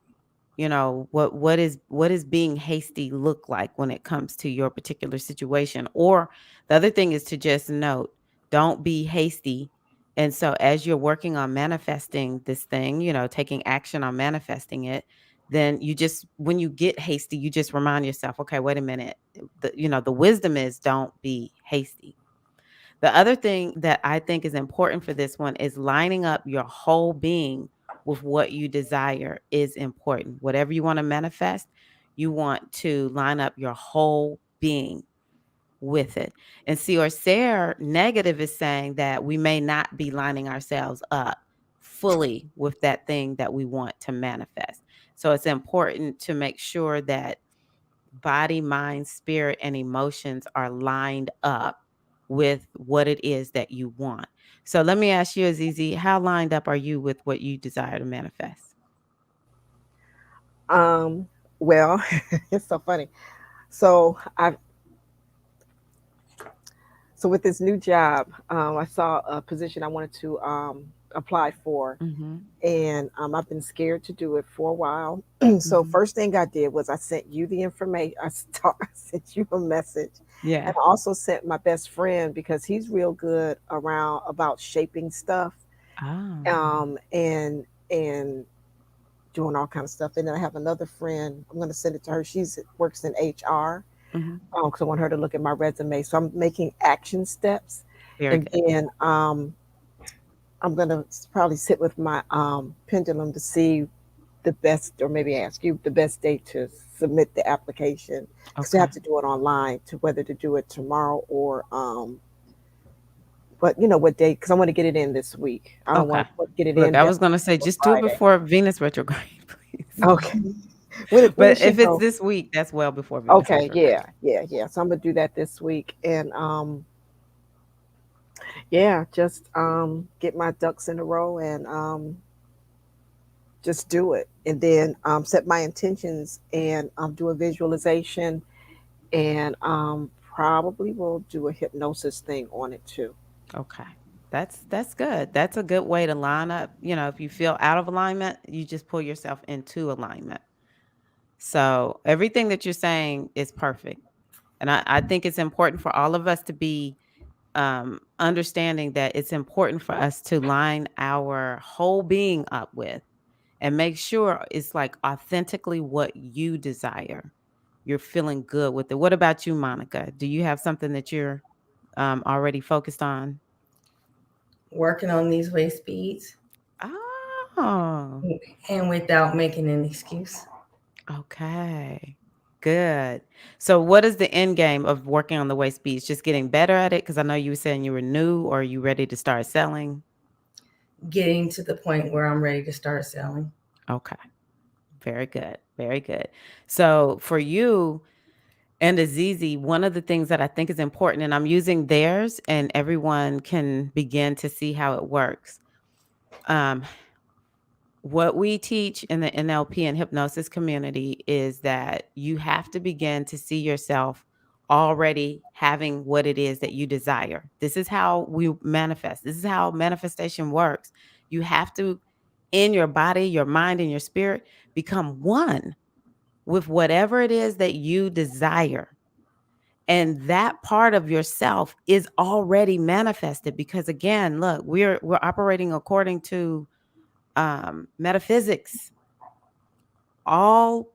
Speaker 1: What is being hasty look like when it comes to your particular situation? Or the other thing is to just note, don't be hasty. And so as you're working on manifesting this thing, taking action on manifesting it, then you just, when you get hasty, you just remind yourself, okay, wait a minute. The wisdom is don't be hasty. The other thing that I think is important for this one is lining up your whole being with what you desire is important. Whatever you want to manifest, you want to line up your whole being with it. And see, or Sarah negative is saying that we may not be lining ourselves up fully with that thing that we want to manifest. So it's important to make sure that body, mind, spirit, and emotions are lined up with what it is that you want. So let me ask you, Azizi, how lined up are you with what you desire to manifest?
Speaker 3: Um, well, it's so funny. So I so with this new job, I saw a position I wanted to apply for,
Speaker 1: Mm-hmm.
Speaker 3: and I've been scared to do it for a while. So
Speaker 1: Mm-hmm.
Speaker 3: first thing I did was I sent you the information. I sent you a message, and
Speaker 1: Yeah.
Speaker 3: I also sent my best friend because he's real good around about shaping stuff,
Speaker 1: Oh.
Speaker 3: and doing all kind of stuff. And then I have another friend. I'm going to send it to her. She's works in HR
Speaker 1: Mm-hmm.
Speaker 3: because I want her to look at my resume. So I'm making action steps,
Speaker 1: Very
Speaker 3: and
Speaker 1: good.
Speaker 3: then I'm going to probably sit with my pendulum to see the best, or maybe ask you the best day to submit the application, because you
Speaker 1: Okay.
Speaker 3: have to do it online, to whether to do it tomorrow or but you know what day, because I want to get it in this week. I don't
Speaker 1: Okay.
Speaker 3: want to get it
Speaker 1: Look,
Speaker 3: in
Speaker 1: I was
Speaker 3: definitely
Speaker 1: gonna say
Speaker 3: for
Speaker 1: just do it
Speaker 3: Friday.
Speaker 1: before Venus retrograde, please.
Speaker 3: Okay. When
Speaker 1: But
Speaker 3: does she
Speaker 1: if it's
Speaker 3: go?
Speaker 1: this week, that's well before Venus
Speaker 3: Okay,
Speaker 1: retrograde.
Speaker 3: yeah, yeah, yeah. So I'm gonna do that this week, and yeah, just get my ducks in a row, and just do it, and then set my intentions, and do a visualization, and probably will do a hypnosis thing on it too.
Speaker 1: Okay. That's good. That's a good way to line up. If you feel out of alignment, you just pull yourself into alignment. So everything that you're saying is perfect. And I think it's important for all of us to be understanding that it's important for us to line our whole being up with and make sure it's like authentically what you desire. You're feeling good with it. What about you, Monica? Do you have something that you're already focused on?
Speaker 2: Working on these waist beads
Speaker 1: Oh,
Speaker 2: and without making an excuse.
Speaker 1: okay. Good. So what is the end game of working on the waist beads? Just getting better at it? Because I know you were saying you were new, or are you ready to start selling?
Speaker 2: Getting to the point where I'm ready to start selling.
Speaker 1: Okay. Very good. Very good. So for you and Azizi, one of the things that I think is important, and I'm using theirs, and everyone can begin to see how it works. Um, what we teach in the NLP and hypnosis community is that you have to begin to see yourself already having what it is that you desire. This is how we manifest. This is how manifestation works. You have to, in your body, your mind, and your spirit, become one with whatever it is that you desire. And that part of yourself is already manifested because, again, look, we're operating according to metaphysics. All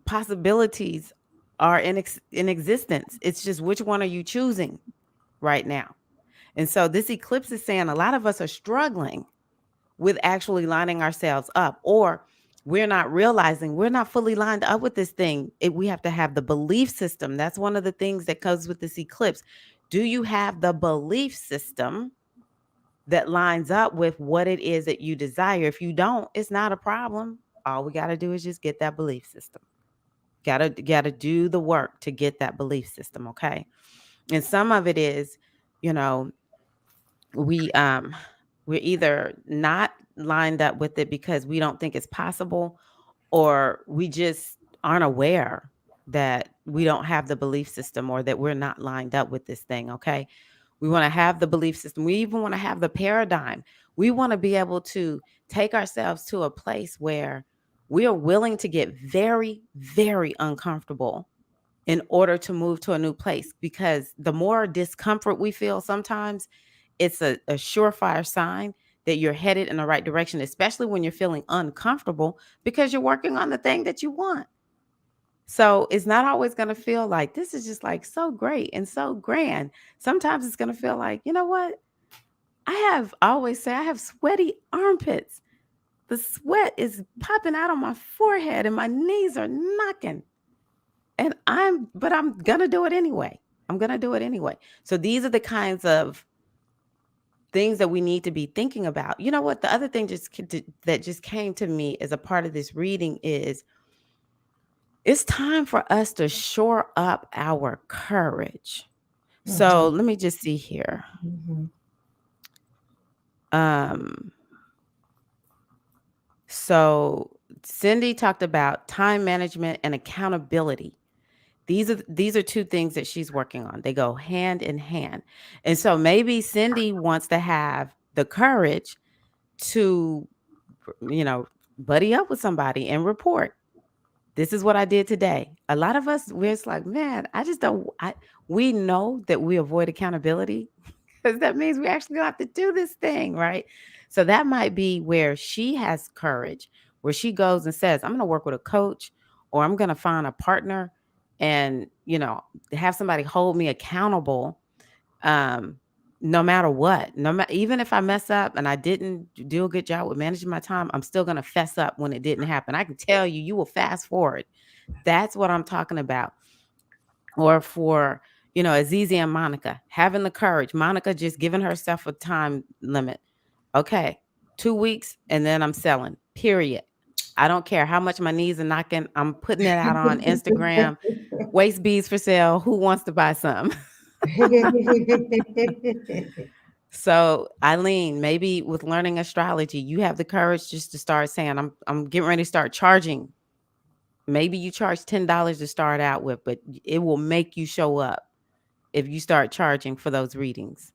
Speaker 1: possibilities are in existence. It's just which one are you choosing right now? And so this eclipse is saying a lot of us are struggling with actually lining ourselves up, or we're not realizing we're not fully lined up with this thing. We have to have the belief system. That's one of the things that comes with this eclipse. Do you have the belief system that lines up with what it is that you desire? If you don't, it's not a problem. All we got to do is just get that belief system. Got to do the work to get that belief system, okay? And some of it is, you know, we we're either not lined up with it because we don't think it's possible, or we just aren't aware that we don't have the belief system, or that we're not lined up with this thing, okay? We want to have the belief system. We even want to have the paradigm. We want to be able to take ourselves to a place where we are willing to get very, very uncomfortable in order to move to a new place, because the more discomfort we feel, sometimes it's a surefire sign that you're headed in the right direction, especially when you're feeling uncomfortable because you're working on the thing that you want. So it's not always going to feel like this is just like so great and so grand. Sometimes it's going to feel like, you know what? I always say I have sweaty armpits. The sweat is popping out on my forehead and my knees are knocking. But I'm going to do it anyway. I'm going to do it anyway. So these are the kinds of things that we need to be thinking about. You know what? The other thing that just came to me as a part of this reading is it's time for us to shore up our courage. So let me just see here. So Cindy talked about time management and accountability. These are two things that she's working on. They go hand in hand. And so maybe Cindy wants to have the courage to, buddy up with somebody and report. This is what I did today. A lot of us, we're just like, man, we know that we avoid accountability because that means we actually have to do this thing, right? So that might be where she has courage, where she goes and says, I'm going to work with a coach or I'm going to find a partner and, have somebody hold me accountable. No matter what, even if I mess up and I didn't do a good job with managing my time, I'm still going to fess up when it didn't happen. I can tell you, you will fast forward. That's what I'm talking about. Or for, Azizi and Monica, having the courage, Monica just giving herself a time limit. Okay, 2 weeks and then I'm selling, period. I don't care how much my knees are knocking. I'm putting it out on Instagram. Waist beads for sale. Who wants to buy some? So, Eileen, maybe with learning astrology, you have the courage just to start saying, I'm getting ready to start charging. Maybe you charge $10 to start out with, but it will make you show up if you start charging for those readings.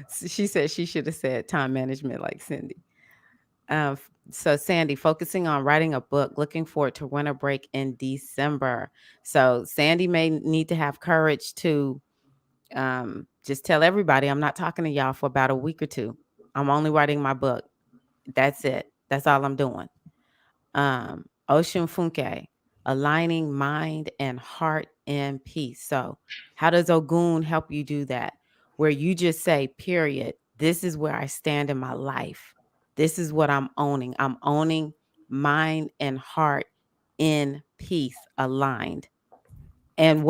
Speaker 1: She said she should have said time management like Cindy. So Sandy, focusing on writing a book, looking forward to winter break in December. So Sandy may need to have courage to just tell everybody I'm not talking to y'all for about a week or two. I'm only writing my book. That's it. That's all I'm doing. Ocean Funke, aligning mind and heart in peace. So how does Ogun help you do that? Where you just say, period, this is where I stand in my life. This is what I'm owning. I'm owning mind and heart in peace, aligned. And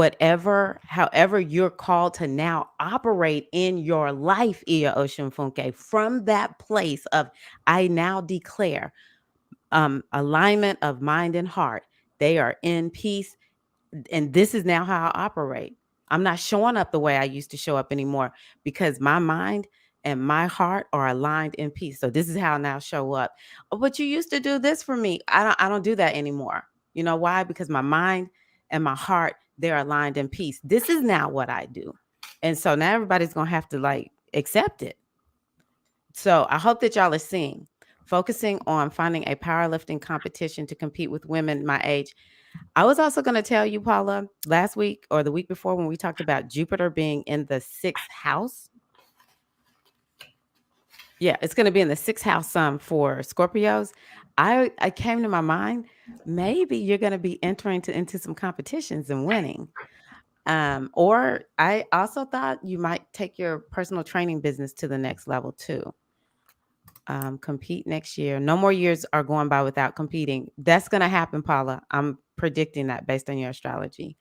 Speaker 1: however you're called to now operate in your life, Iya Ocean Funke, from that place of I now declare alignment of mind and heart. They are in peace. And this is now how I operate. I'm not showing up the way I used to show up anymore because my mind and my heart are aligned in peace. So this is how I now show up. Oh, but you used to do this for me. I don't do that anymore. You know why? Because my mind and my heart, they're aligned in peace. This is now what I do. And so now everybody's going to have to accept it. So I hope that y'all are seeing, focusing on finding a powerlifting competition to compete with women my age. I was also going to tell you, Paula, last week or the week before when we talked about Jupiter being in the 6th house. Yeah, it's going to be in the 6th house for Scorpios. I came to my mind, maybe you're going to be entering into some competitions and winning. Or I also thought you might take your personal training business to the next level too. Compete next year. No more years are going by without competing. That's going to happen, Paula. I'm predicting that based on your astrology.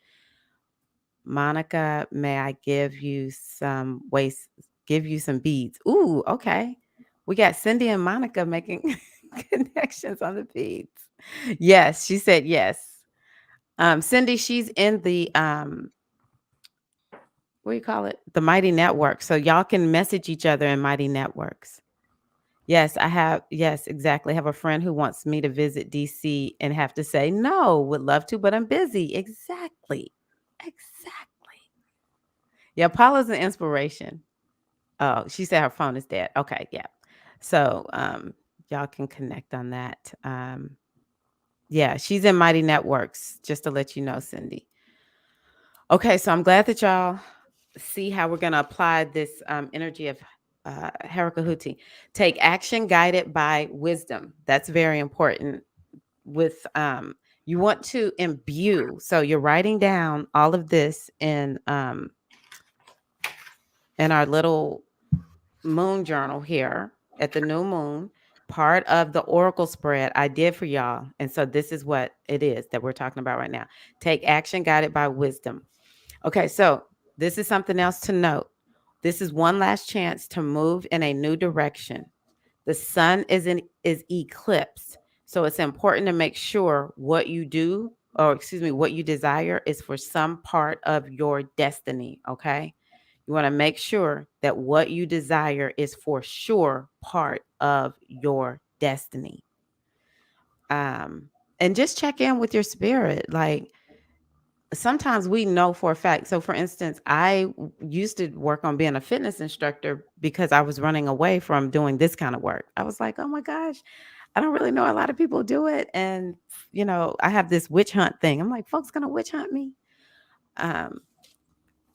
Speaker 1: Monica, may I give you some beads? Ooh, okay. We got Cindy and Monica making connections on the beads. Yes, she said yes. Cindy, she's in the what do you call it? The Mighty Network. So y'all can message each other in Mighty Networks. Yes, I have. Yes, exactly. I have a friend who wants me to visit DC and have to say, no, would love to, but I'm busy. Exactly. Exactly. Yeah, Paula's an inspiration. Oh, she said her phone is dead. Okay, yeah. So y'all can connect on that. Yeah, she's in Mighty Networks, just to let you know, Cindy. Okay, so I'm glad that y'all see how we're going to apply this energy of Harakahuti. Take action guided by wisdom. That's very important. With you want to imbue. So you're writing down all of this in our little moon journal here at the new moon. Part of the oracle spread I did for y'all. And so this is what it is that we're talking about right now. Take action guided by wisdom. Okay, so this is something else to note. This is one last chance to move in a new direction. The sun is eclipsed. So it's important to make sure what you do, or excuse me, what you desire is for some part of your destiny, okay? You want to make sure that what you desire is for sure part of your destiny. Um and just check in with your spirit. Like, sometimes we know for a fact. So, for instance, used to work on being a fitness instructor because I was running away from doing this kind of work. I was like, oh my gosh, I don't really know a lot of people do it. And, I have this witch hunt thing. I'm like, folks going to witch hunt me. Um,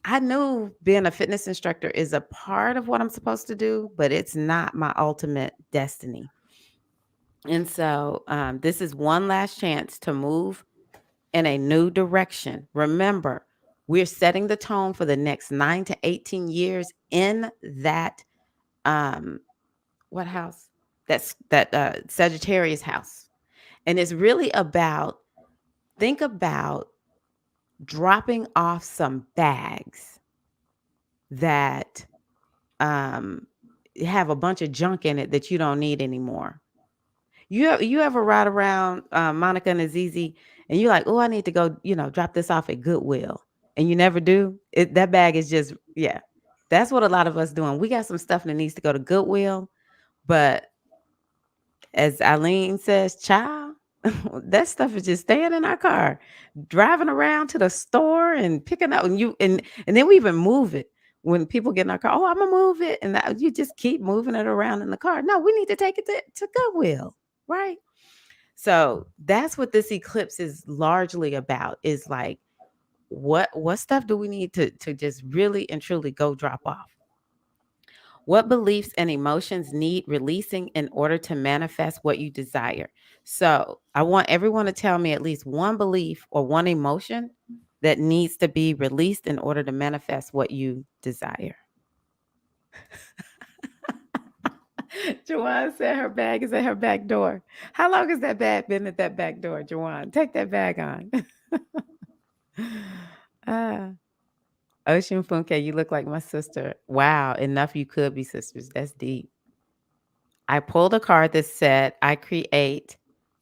Speaker 1: I knew being a fitness instructor is a part of what I'm supposed to do, but it's not my ultimate destiny. And so, this is one last chance to move in a new direction. Remember, we're setting the tone for the next 9 to 18 years in that what house? That's that Sagittarius house. And it's really about, think about dropping off some bags that um have a bunch of junk in it that you don't need anymore. You ever ride around Monica and Azizi, and you're like, oh, I need to go, drop this off at Goodwill, and you never do. That bag is just, yeah. That's what a lot of us doing. We got some stuff that needs to go to Goodwill, but as Eileen says, child, that stuff is just staying in our car, driving around to the store and picking up, and then we even move it. When people get in our car, oh, I'm gonna move it, and you just keep moving it around in the car. No, we need to take it to Goodwill, right? So that's what this eclipse is largely about. Is like, what stuff do we need to just really and truly go drop off? What beliefs and emotions need releasing in order to manifest what you desire? So I want everyone to tell me at least one belief or one emotion that needs to be released in order to manifest what you desire. Jawan said her bag is at her back door. How long has that bag been at that back door, Jawan? Take that bag on. Ocean Funke, you look like my sister. Wow, enough you could be sisters. That's deep. I pulled a card that said, I create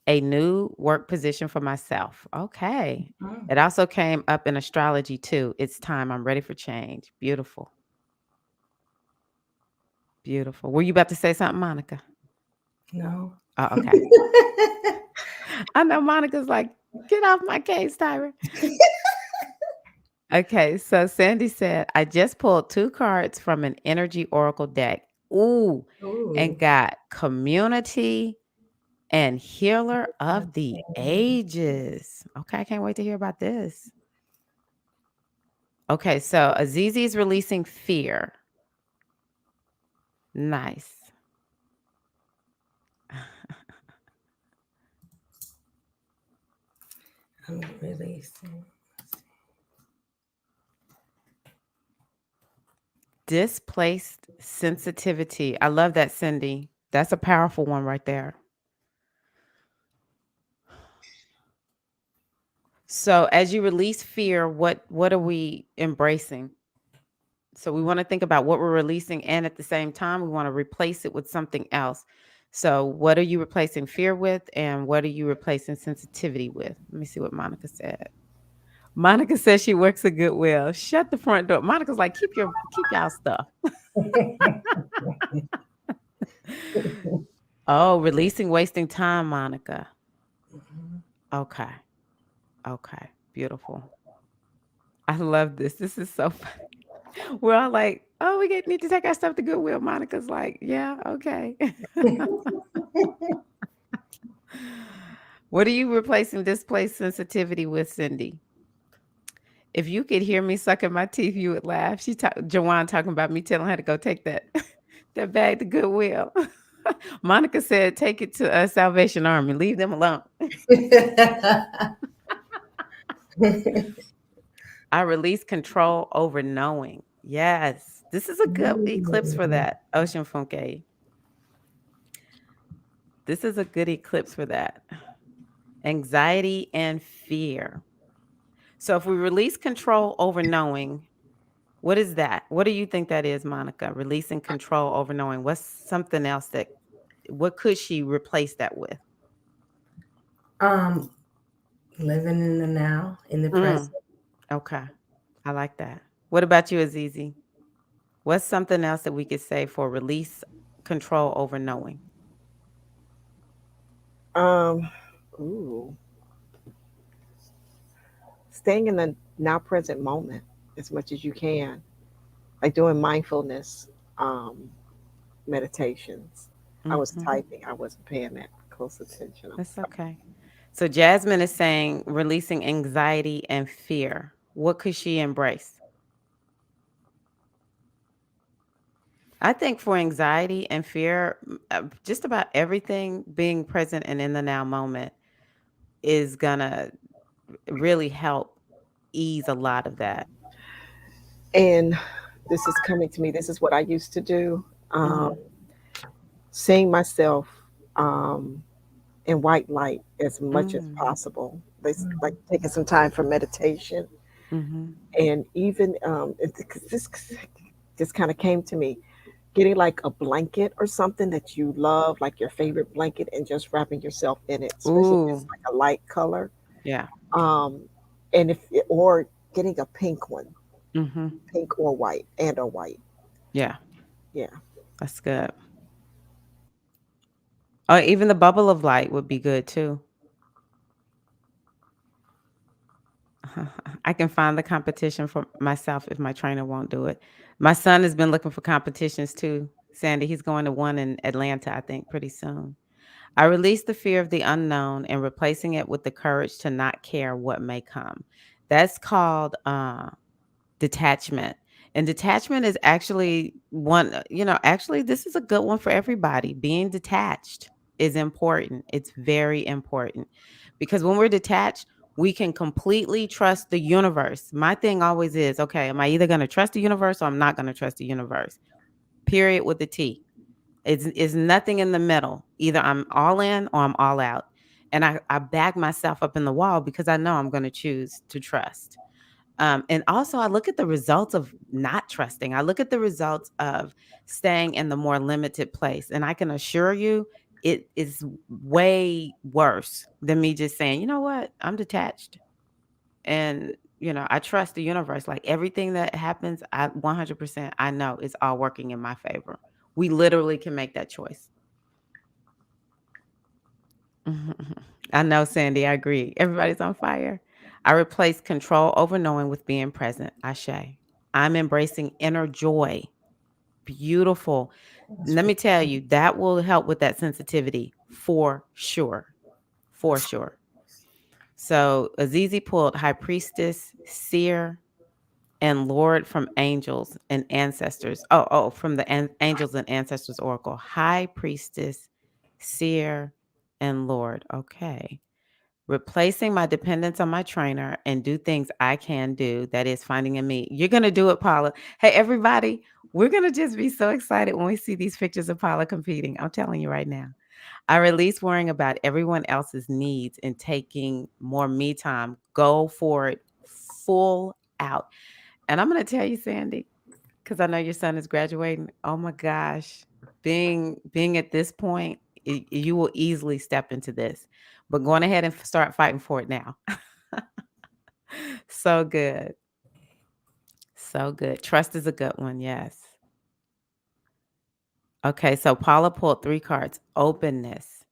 Speaker 1: a new work position for myself. Okay. It also came up in astrology too. It's time. I'm ready for change. Beautiful. Beautiful. Were you about to say something, Monica?
Speaker 2: No.
Speaker 1: Oh, okay. I know Monica's like, get off my case, Tyra. Okay, so Sandy said, I just pulled 2 cards from an energy oracle deck. Ooh. And got community and healer of the ages. Okay, I can't wait to hear about this. Okay, so Azizi is releasing fear. Nice.
Speaker 2: I'm releasing.
Speaker 1: Displaced sensitivity. I love that, Cindy. That's a powerful one right there. So as you release fear, what are we embracing? So we want to think about what we're releasing, and at the same time, we want to replace it with something else. So what are you replacing fear with, and what are you replacing sensitivity with? Let me see what Monica said. Monica says she works at Goodwill. Shut the front door. Monica's like, keep y'all stuff. Oh, releasing wasting time, Monica. Okay. Okay. Beautiful. I love this. This is so funny. We're all like, oh, we need to take our stuff to Goodwill. Monica's like, yeah, okay. What are you replacing displaced sensitivity with, Cindy? If you could hear me sucking my teeth, you would laugh. Joanne talking about me telling her to go take that That bag to Goodwill. Monica said, "Take it to a Salvation Army. Leave them alone." I release control over knowing. Yes, this is a good eclipse for that. Ocean Funke. This is a good eclipse for that. Anxiety and fear. So if we release control over knowing, what is that? What do you think that is, Monica? Releasing control over knowing. What's something else that what could she replace that with?
Speaker 2: um, living in the now, in the present.
Speaker 1: Mm, okay. I like that. What about you, Azizi? What's something else that we could say for release control over knowing?
Speaker 3: Um, ooh, staying in the now present moment as much as you can, like doing mindfulness meditations. I was
Speaker 1: Hmm.
Speaker 3: typing, I wasn't paying that close attention. I'm
Speaker 1: That's
Speaker 3: sorry.
Speaker 1: okay. So Jasmine is saying releasing anxiety and fear. What could she embrace? I think for anxiety and fear, just about everything being present and in the now moment is gonna really help ease a lot of that.
Speaker 3: And this is coming to me. This is what I used to do. Um,
Speaker 1: Hmm.
Speaker 3: seeing myself um, in white light as much as
Speaker 1: Mm.
Speaker 3: possible. Like taking some time for meditation,
Speaker 1: Hmm.
Speaker 3: and even this kind of came to me, getting like a blanket or something that you love, like your favorite blanket, and just wrapping yourself in it, especially if it's
Speaker 1: Ooh,
Speaker 3: like a light color.
Speaker 1: yeah.
Speaker 3: Um, and if or getting a pink one,
Speaker 1: Hmm.
Speaker 3: pink or white, and or white.
Speaker 1: Yeah,
Speaker 3: Yeah.
Speaker 1: that's good. Or even the bubble of light would be good too. I can find the competition for myself if my trainer won't do it. My son has been looking for competitions too, Sandy. He's going to one in Atlanta, I think, pretty soon. I release the fear of the unknown and replacing it with the courage to not care what may come. That's called detachment. And detachment is actually actually, this is a good one for everybody. Being detached is important. It's very important because when we're detached, we can completely trust the universe. My thing always is, okay, am I either going to trust the universe or I'm not going to trust the universe? Period with the T. It's nothing in the middle. Either I'm all in or I'm all out. And I back myself up in the wall because I know I'm going to choose to trust. And also, I look at the results of not trusting. I look at the results of staying in the more limited place. And I can assure you, it is way worse than me just saying, you know what, I'm detached. And, I trust the universe. Like everything that happens, I 100%, I know it's all working in my favor. We literally can make that choice. Mhm. I know, Sandy. I agree. Everybody's on fire. I replace control over knowing with being present. Ashe. I'm embracing inner joy. Beautiful.
Speaker 2: That's
Speaker 1: Let
Speaker 2: really
Speaker 1: me tell you, that will help with that sensitivity for sure. For sure. So Azizi pulled High Priestess, Seer, and Lord from angels and ancestors. From the angels and ancestors oracle. High Priestess, Seer, and Lord. Okay. Replacing my dependence on my trainer and do things I can do. That is finding in me. You're going to do it, Paula. Hey, everybody, we're going to just be so excited when we see these pictures of Paula competing. I'm telling you right now. I release worrying about everyone else's needs and taking more me time. Go for it full out. And I'm going to tell you, Sandy, because I know your son is graduating. Oh my gosh. Being at this point, you will easily step into this. But going ahead and start fighting for it now. So good. So good. Trust is a good one. Yes. Okay. So Paula pulled 3 cards: openness,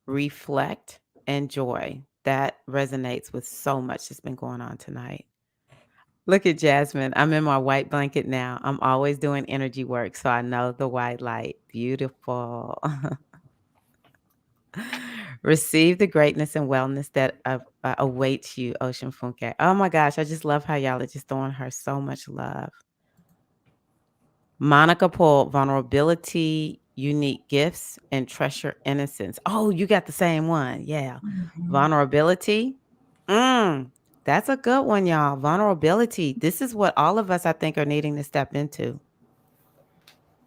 Speaker 1: reflect, and joy. That resonates with so much that's been going on tonight. Look at Jasmine. I'm in my white blanket now. I'm always doing energy work, so I know the white light. Beautiful. Receive the greatness and wellness that awaits you, Ocean Funke. Oh my gosh, I just love how y'all are just throwing her so much love. Monica pulled vulnerability, unique gifts, and treasure innocence. Oh, you got the same one. Yeah.
Speaker 2: Mhm.
Speaker 1: Vulnerability. Mm, that's a good one, y'all. Vulnerability. This is what all of us, I think, are needing to step into.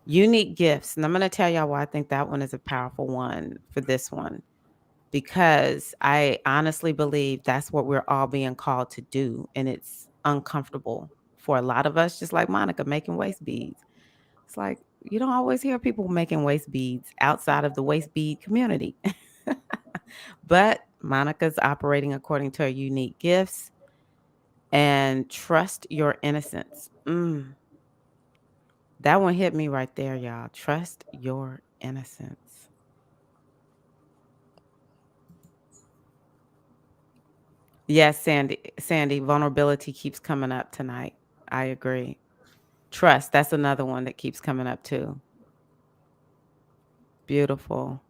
Speaker 1: Unique gifts. And I'm going to tell y'all why I think that one is a powerful one for this one, because I honestly believe that's what we're all being called to do. And it's uncomfortable for a lot of us, just like Monica making waist beads. It's like you don't always hear people making waist beads outside of the waist bead community. But Monica's operating according to her unique gifts and trust your innocence. That one hit me right there, y'all. Trust your innocence. Yes, Sandy, vulnerability keeps coming up tonight. I agree. Trust, that's another one that keeps coming up too. Beautiful.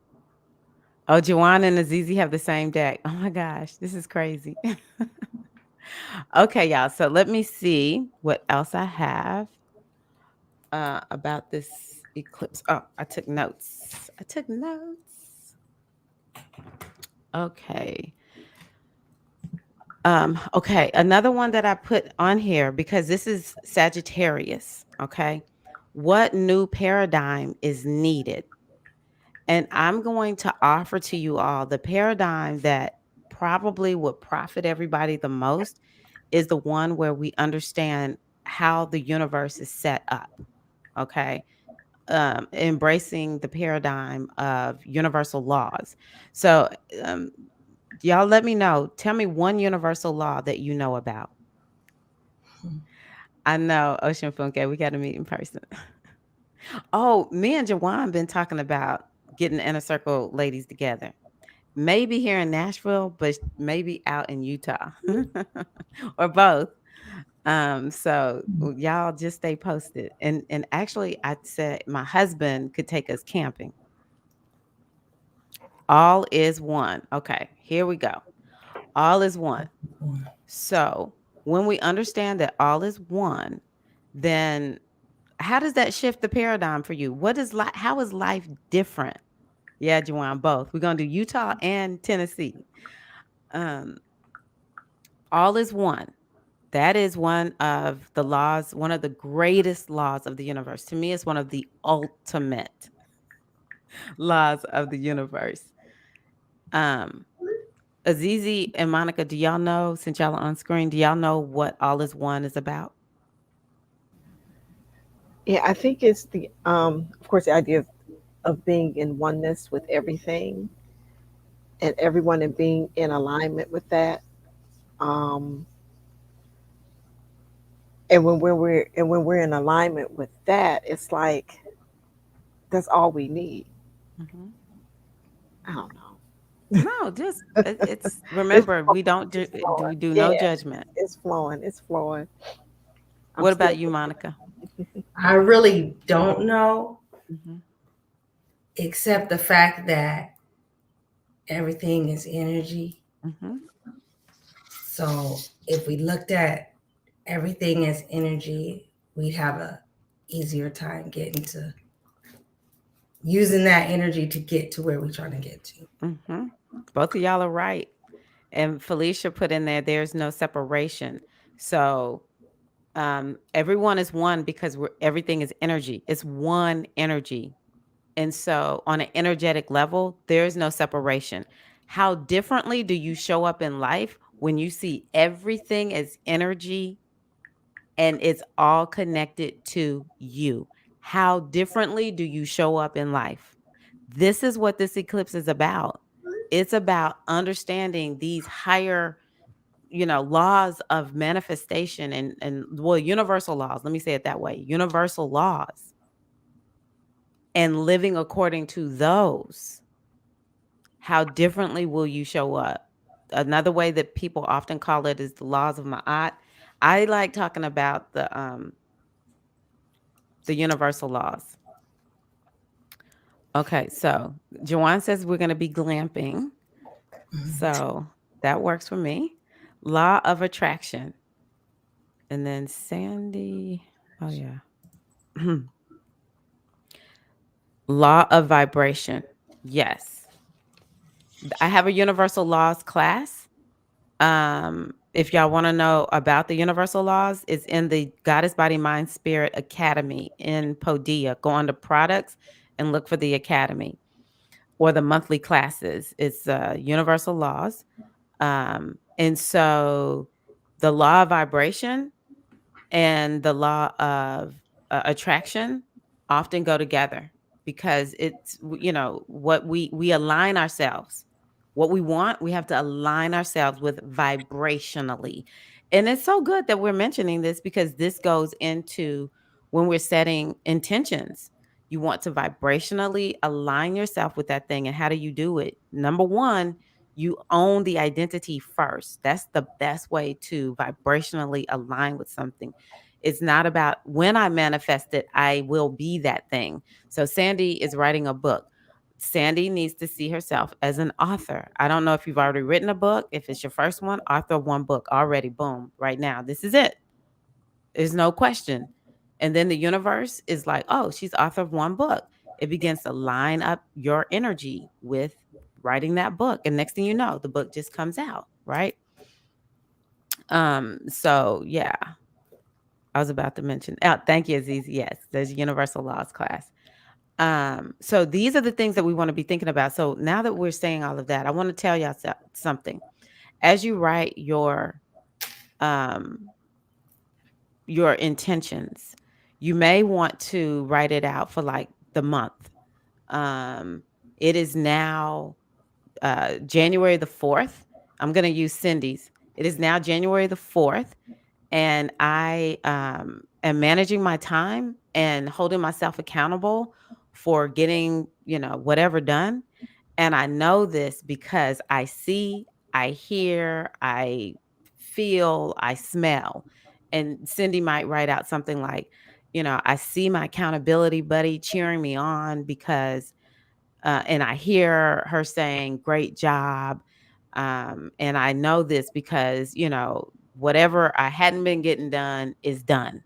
Speaker 1: Oh, Joanna and Azizi have the same deck. Oh my gosh, this is crazy. Okay, y'all. So let me see what else I have about this eclipse. Oh, I took notes. I took notes. Okay. Okay, another one that I put on here because this is Sagittarius, okay? What new paradigm is needed? And I'm going to offer to you all the paradigm that probably would profit everybody the most is the one where we understand how the universe is set up, okay? Embracing the paradigm of universal laws. So, um, y'all let me know. Tell me one universal law that you know about. I know, Ocean Funke, we got to meet in person. Oh, me and Jawan been talking about getting the inner circle ladies together. Maybe here in Nashville, but maybe out in Utah or both. So y'all just stay posted. And actually I said my husband could take us camping. All is one. Okay, here we go. All is one. So when we understand that all is one, then how does that shift the paradigm for you? What is life? How is life different? Yeah, Juwan, both. We're gonna do Utah and Tennessee. Um, all is one. That is one of the laws, one of the greatest laws of the universe. To me, it's one of the ultimate laws of the universe. Um, Azizi and Monica, do y'all know, since y'all are on screen, do y'all know what all is one is about?
Speaker 3: Yeah, I think it's of course, the idea of being in oneness with everything and everyone and being in alignment with that. Um, and when we're in alignment with that, it's like that's all we need.
Speaker 1: Mhm.
Speaker 3: I don't know.
Speaker 1: No, just it's
Speaker 3: It's
Speaker 1: remember
Speaker 3: flowing.
Speaker 1: we don't
Speaker 3: It's flowing.
Speaker 1: we do no
Speaker 3: Yeah,
Speaker 1: judgment.
Speaker 3: it's flowing. It's flowing. I'm
Speaker 1: What
Speaker 3: still
Speaker 1: about you, Monica?
Speaker 2: I really don't know,
Speaker 1: Mhm.
Speaker 2: except the fact that everything is energy.
Speaker 1: Mhm.
Speaker 2: So if we looked at everything as energy, we'd have a easier time getting to using that energy to get to where we're trying to get to.
Speaker 1: Mhm. Both of y'all are right. And Felicia put in there, there's no separation. So everyone is one because everything is energy. It's one energy. And so on an energetic level, there is no separation. How differently do you show up in life when you see everything as energy and it's all connected to you? How differently do you show up in life? This is what this eclipse is about. It's about understanding these higher, laws of manifestation and well, universal laws. Let me say it that way. Universal laws and living according to those. How differently will you show up? Another way that people often call it is the laws of Ma'at. I like talking about the universal laws. Okay, so Joanne says we're going to be glamping. So that works for me. Law of attraction. And then Sandy, oh yeah. Law of vibration. Yes. I have a universal laws class. If y'all want to know about the universal laws, it's in the Goddess Body Mind Spirit Academy in Podia. Go on to products and look for the academy or the monthly classes. It's universal laws. And so the law of vibration and the law of attraction often go together because it's what we align ourselves, what we want, we have to align ourselves with vibrationally. And it's so good that we're mentioning this because this goes into when we're setting intentions. You want to vibrationally align yourself with that thing. And how do you do it? Number one, you own the identity first. That's the best way to vibrationally align with something. It's not about when I manifest it, I will be that thing. So Sandy is writing a book. Sandy needs to see herself as an author. I don't know if you've already written a book. If it's your first one, author of one book already. Boom, right now. This is it. There's no question. And then the universe is like, oh, she's author of one book. It begins to line up your energy with writing that book. And next thing you know, the book just comes out, right? So yeah, I was about to mention. Oh, thank you, Aziz. Yes, there's a universal laws class. So these are the things that we want to be thinking about. So now that we're saying all of that, I want to tell y'all something. As you write um your intentions, you may want to write it out for like the month. Um, it is now January the 4th. I'm going to use Cindy's. It is now January the 4th, and I am managing my time and holding myself accountable for getting, whatever done. And I know this because I see, I hear, I feel, I smell. And Cindy might write out something like, I see my accountability buddy cheering me on because, and I hear her saying, great job. And I know this because, whatever I hadn't been getting done is done.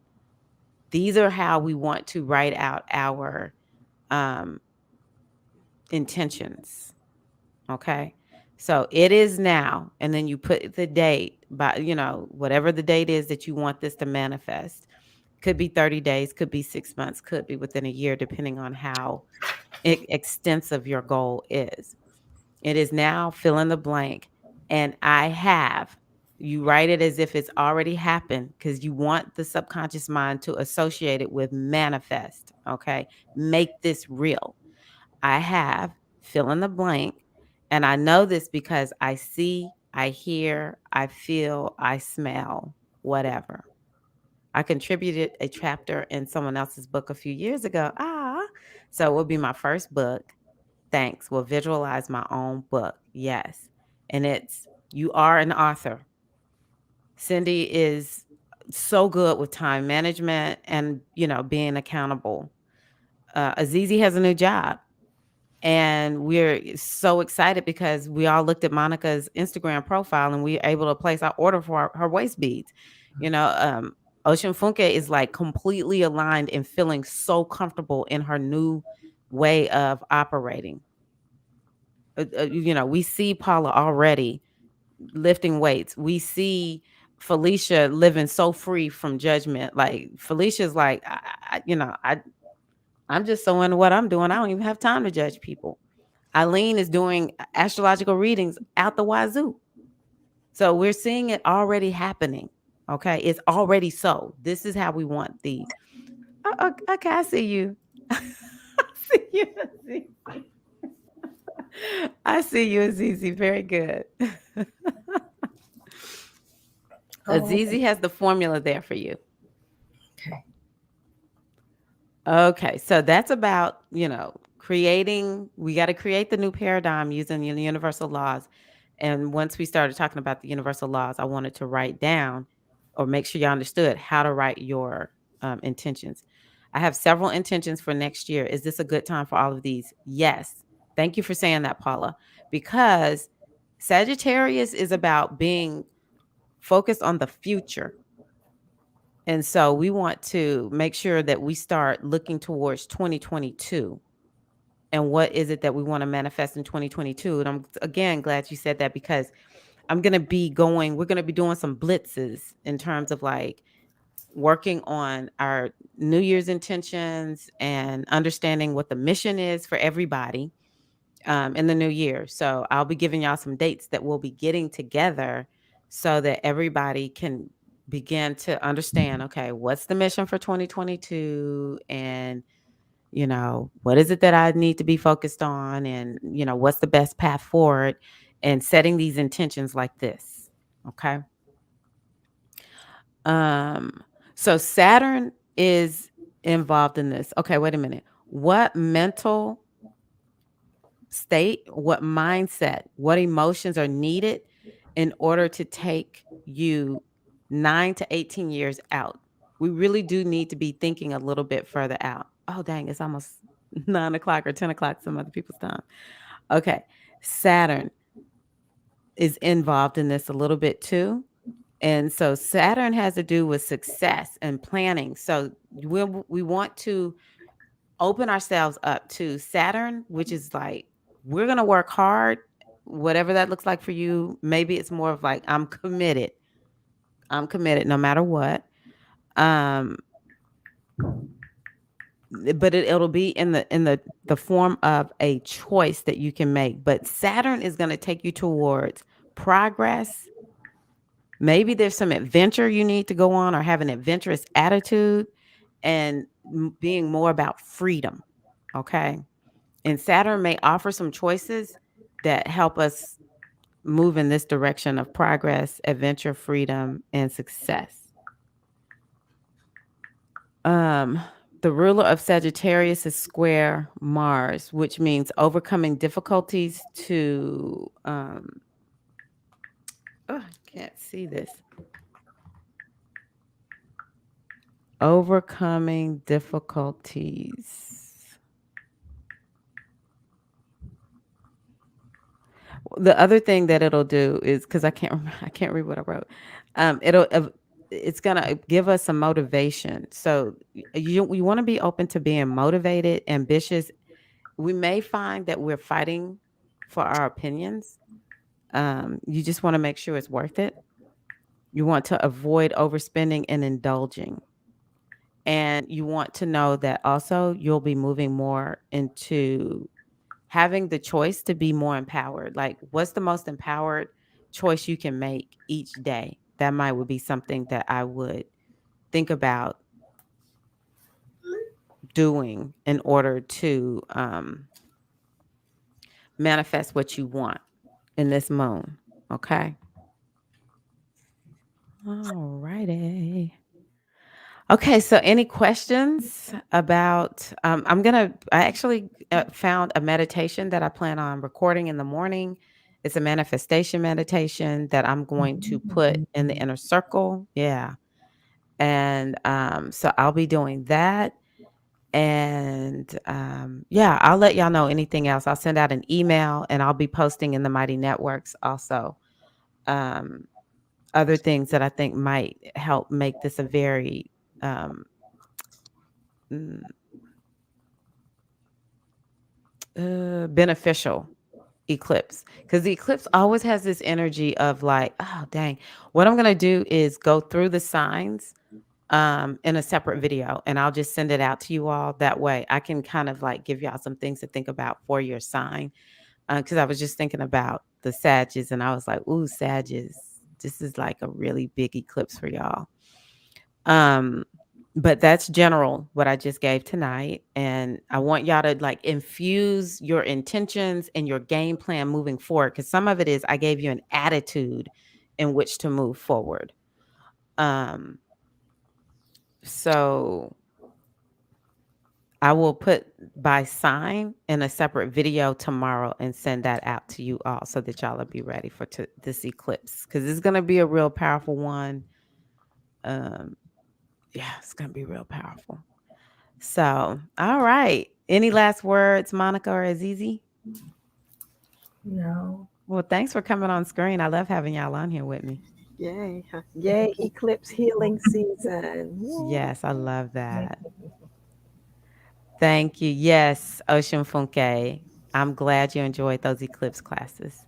Speaker 1: These are how we want to write out our um, intentions. Okay. So it is now. And then you put the date by, whatever the date is that you want this to manifest. Could be 30 days, could be 6 months, could be within a year, depending on how extensive your goal is. It is now, fill in the blank. And I have, you write it as if it's already happened because you want the subconscious mind to associate it with manifest. Okay. Make this real. I have, fill in the blank. And I know this because I see, I hear, I feel, I smell, whatever. I contributed a chapter in someone else's book a few years ago. So it will be my first book. Thanks. Will visualize my own book. Yes. And it's, you are an author. Cindy is so good with time management and, being accountable. Azizi has a new job. And we're so excited because we all looked at Monica's Instagram profile and we were able to place our order for her waist beads. You know, Ocean Funke is like completely aligned and feeling so comfortable in her new way of operating. We see Paula already lifting weights. We see Felicia living so free from judgment. Like Felicia's like, I'm just so into what I'm doing. I don't even have time to judge people. Eileen is doing astrological readings out the wazoo. So we're seeing it already happening. Okay. It's already so. This is how we want the. Okay. I see you. I see you, Azizi. I see you, Azizi. Very good.
Speaker 2: Oh,
Speaker 1: Azizi has the formula there for you.
Speaker 2: okay.
Speaker 1: Okay, so that's about, creating, we got to create the new paradigm using the universal laws. And once we started talking about the universal laws, I wanted to write down or make sure you understood how to write your intentions. I have several intentions for next year. Is this a good time for all of these? Yes. Thank you for saying that, Paula, because Sagittarius is about being focused on the future. And so we want to make sure that we start looking towards 2022. and what is it that we want to manifest in 2022. And I'm again glad you said that because we're going to be doing some blitzes in terms of like working on our New Year's intentions and understanding what the mission is for everybody in the new year. So I'll be giving y'all some dates that we'll be getting together so that everybody can begin to understand, okay, what's the mission for 2022, and what is it that I need to be focused on, and what's the best path forward, and setting these intentions like this. Okay. Um, so Saturn is involved in this. Okay, wait a minute. What mental state, what mindset, what emotions are needed in order to take you 9 to 18 years out? We really do need to be thinking a little bit further out. Oh, dang, it's almost 9 o'clock or 10 o'clock, some other people's time. Okay. Saturn is involved in this a little bit too. And so Saturn has to do with success and planning. So we want to open ourselves up to Saturn, which is like, we're going to work hard, whatever that looks like for you. Maybe it's more of like, I'm committed. I'm committed no matter what. Um, but it'll be in the form of a choice that you can make. But Saturn is going to take you towards progress. Maybe there's some adventure you need to go on or have an adventurous attitude and being more about freedom. Okay. And Saturn may offer some choices that help us move in this direction of progress, adventure, freedom, and success. Um, the ruler of Sagittarius is square Mars, which means overcoming difficulties to I can't see this. Overcoming difficulties. The other thing that it'll do is because I can't read what I wrote. It's gonna give us some motivation. So we want to be open to being motivated, ambitious. We may find that we're fighting for our opinions. You just want to make sure it's worth it. You want to avoid overspending and indulging. And you want to know that also you'll be moving more into having the choice to be more empowered. Like, what's the most empowered choice you can make each day? That might would be something that I would think about doing in order to manifest what you want in this moon. Okay. All righty. Okay, so any questions about? I actually found a meditation that I plan on recording in the morning. It's a manifestation meditation that I'm going to put in the inner circle. Yeah. And so I'll be doing that. And yeah, I'll let y'all know anything else. I'll send out an email and I'll be posting in the Mighty Networks also. Um, Other things that I think might help make this a very mm, beneficial eclipse, because the eclipse always has this energy of like, oh dang, what I'm gonna do is go through the signs in a separate video, and I'll just send it out to you all. That way I can kind of like give y'all some things to think about for your sign, because I was just thinking about the Sages and I was like, ooh, Sages, this is like a really big eclipse for y'all. um but that's general what I just gave tonight, and I want y'all to like infuse your intentions and your game plan moving forward, because some of it is I gave you an attitude in which to move forward. um so I will put by sign in a separate video tomorrow and send that out to you all so that y'all will be ready for this eclipse, because it's going to be a real powerful one. um yeah, it's going to be real powerful. So, all right. Any last words, Monica or Azizi?
Speaker 2: No.
Speaker 1: Well, thanks for coming on screen. I love having y'all on here with me.
Speaker 3: Yay. Yay, eclipse healing season. Woo.
Speaker 1: Yes, I love that. Thank you. Yes, Ocean Funke. I'm glad you enjoyed those eclipse classes.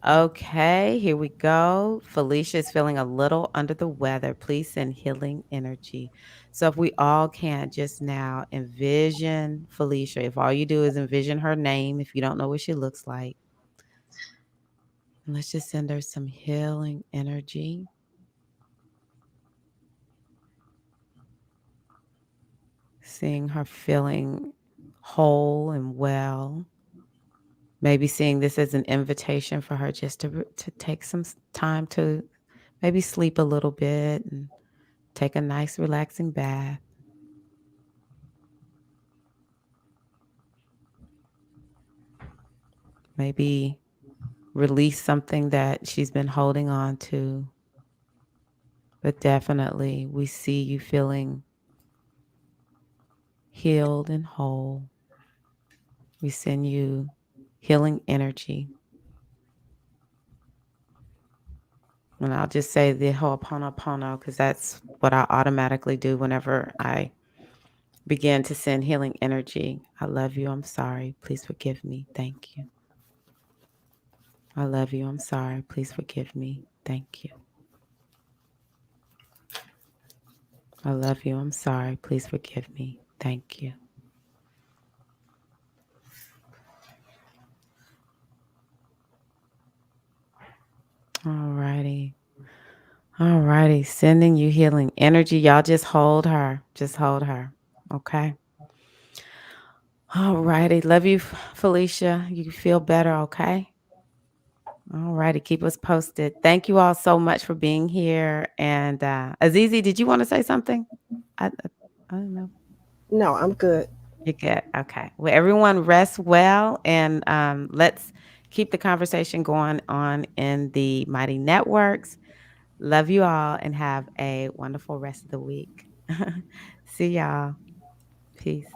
Speaker 1: Okay, here we go. Felicia is feeling a little under the weather. Please send healing energy. So, if we all can just now envision Felicia, if all you do is envision her name, if you don't know what she looks like, and let's just send her some healing energy. Seeing her feeling whole and well. Maybe seeing this as an invitation for her just to take some time to maybe sleep a little bit and take a nice relaxing bath. Maybe release something that she's been holding on to. But definitely, we see you feeling healed and whole. We send you healing energy. And I'll just say the Ho'oponopono because that's what I automatically do whenever I begin to send healing energy. I love you. I'm sorry. Please forgive me. Thank you. I love you. I'm sorry. Please forgive me. Thank you. I love you. I'm sorry. Please forgive me. Thank you. All righty. All righty. Sending you healing energy. Y'all just hold her. Just hold her. Okay. All righty. Love you, Felicia. You feel better. Okay. All righty. Keep us posted. Thank you all so much for being here. And Azizi, did you want to say something? I don't know.
Speaker 3: No, I'm good.
Speaker 1: You're good. Okay. Well, everyone rest well, and let's keep the conversation going on in the Mighty Networks. Love you all and have a wonderful rest of the week. See y'all. Peace.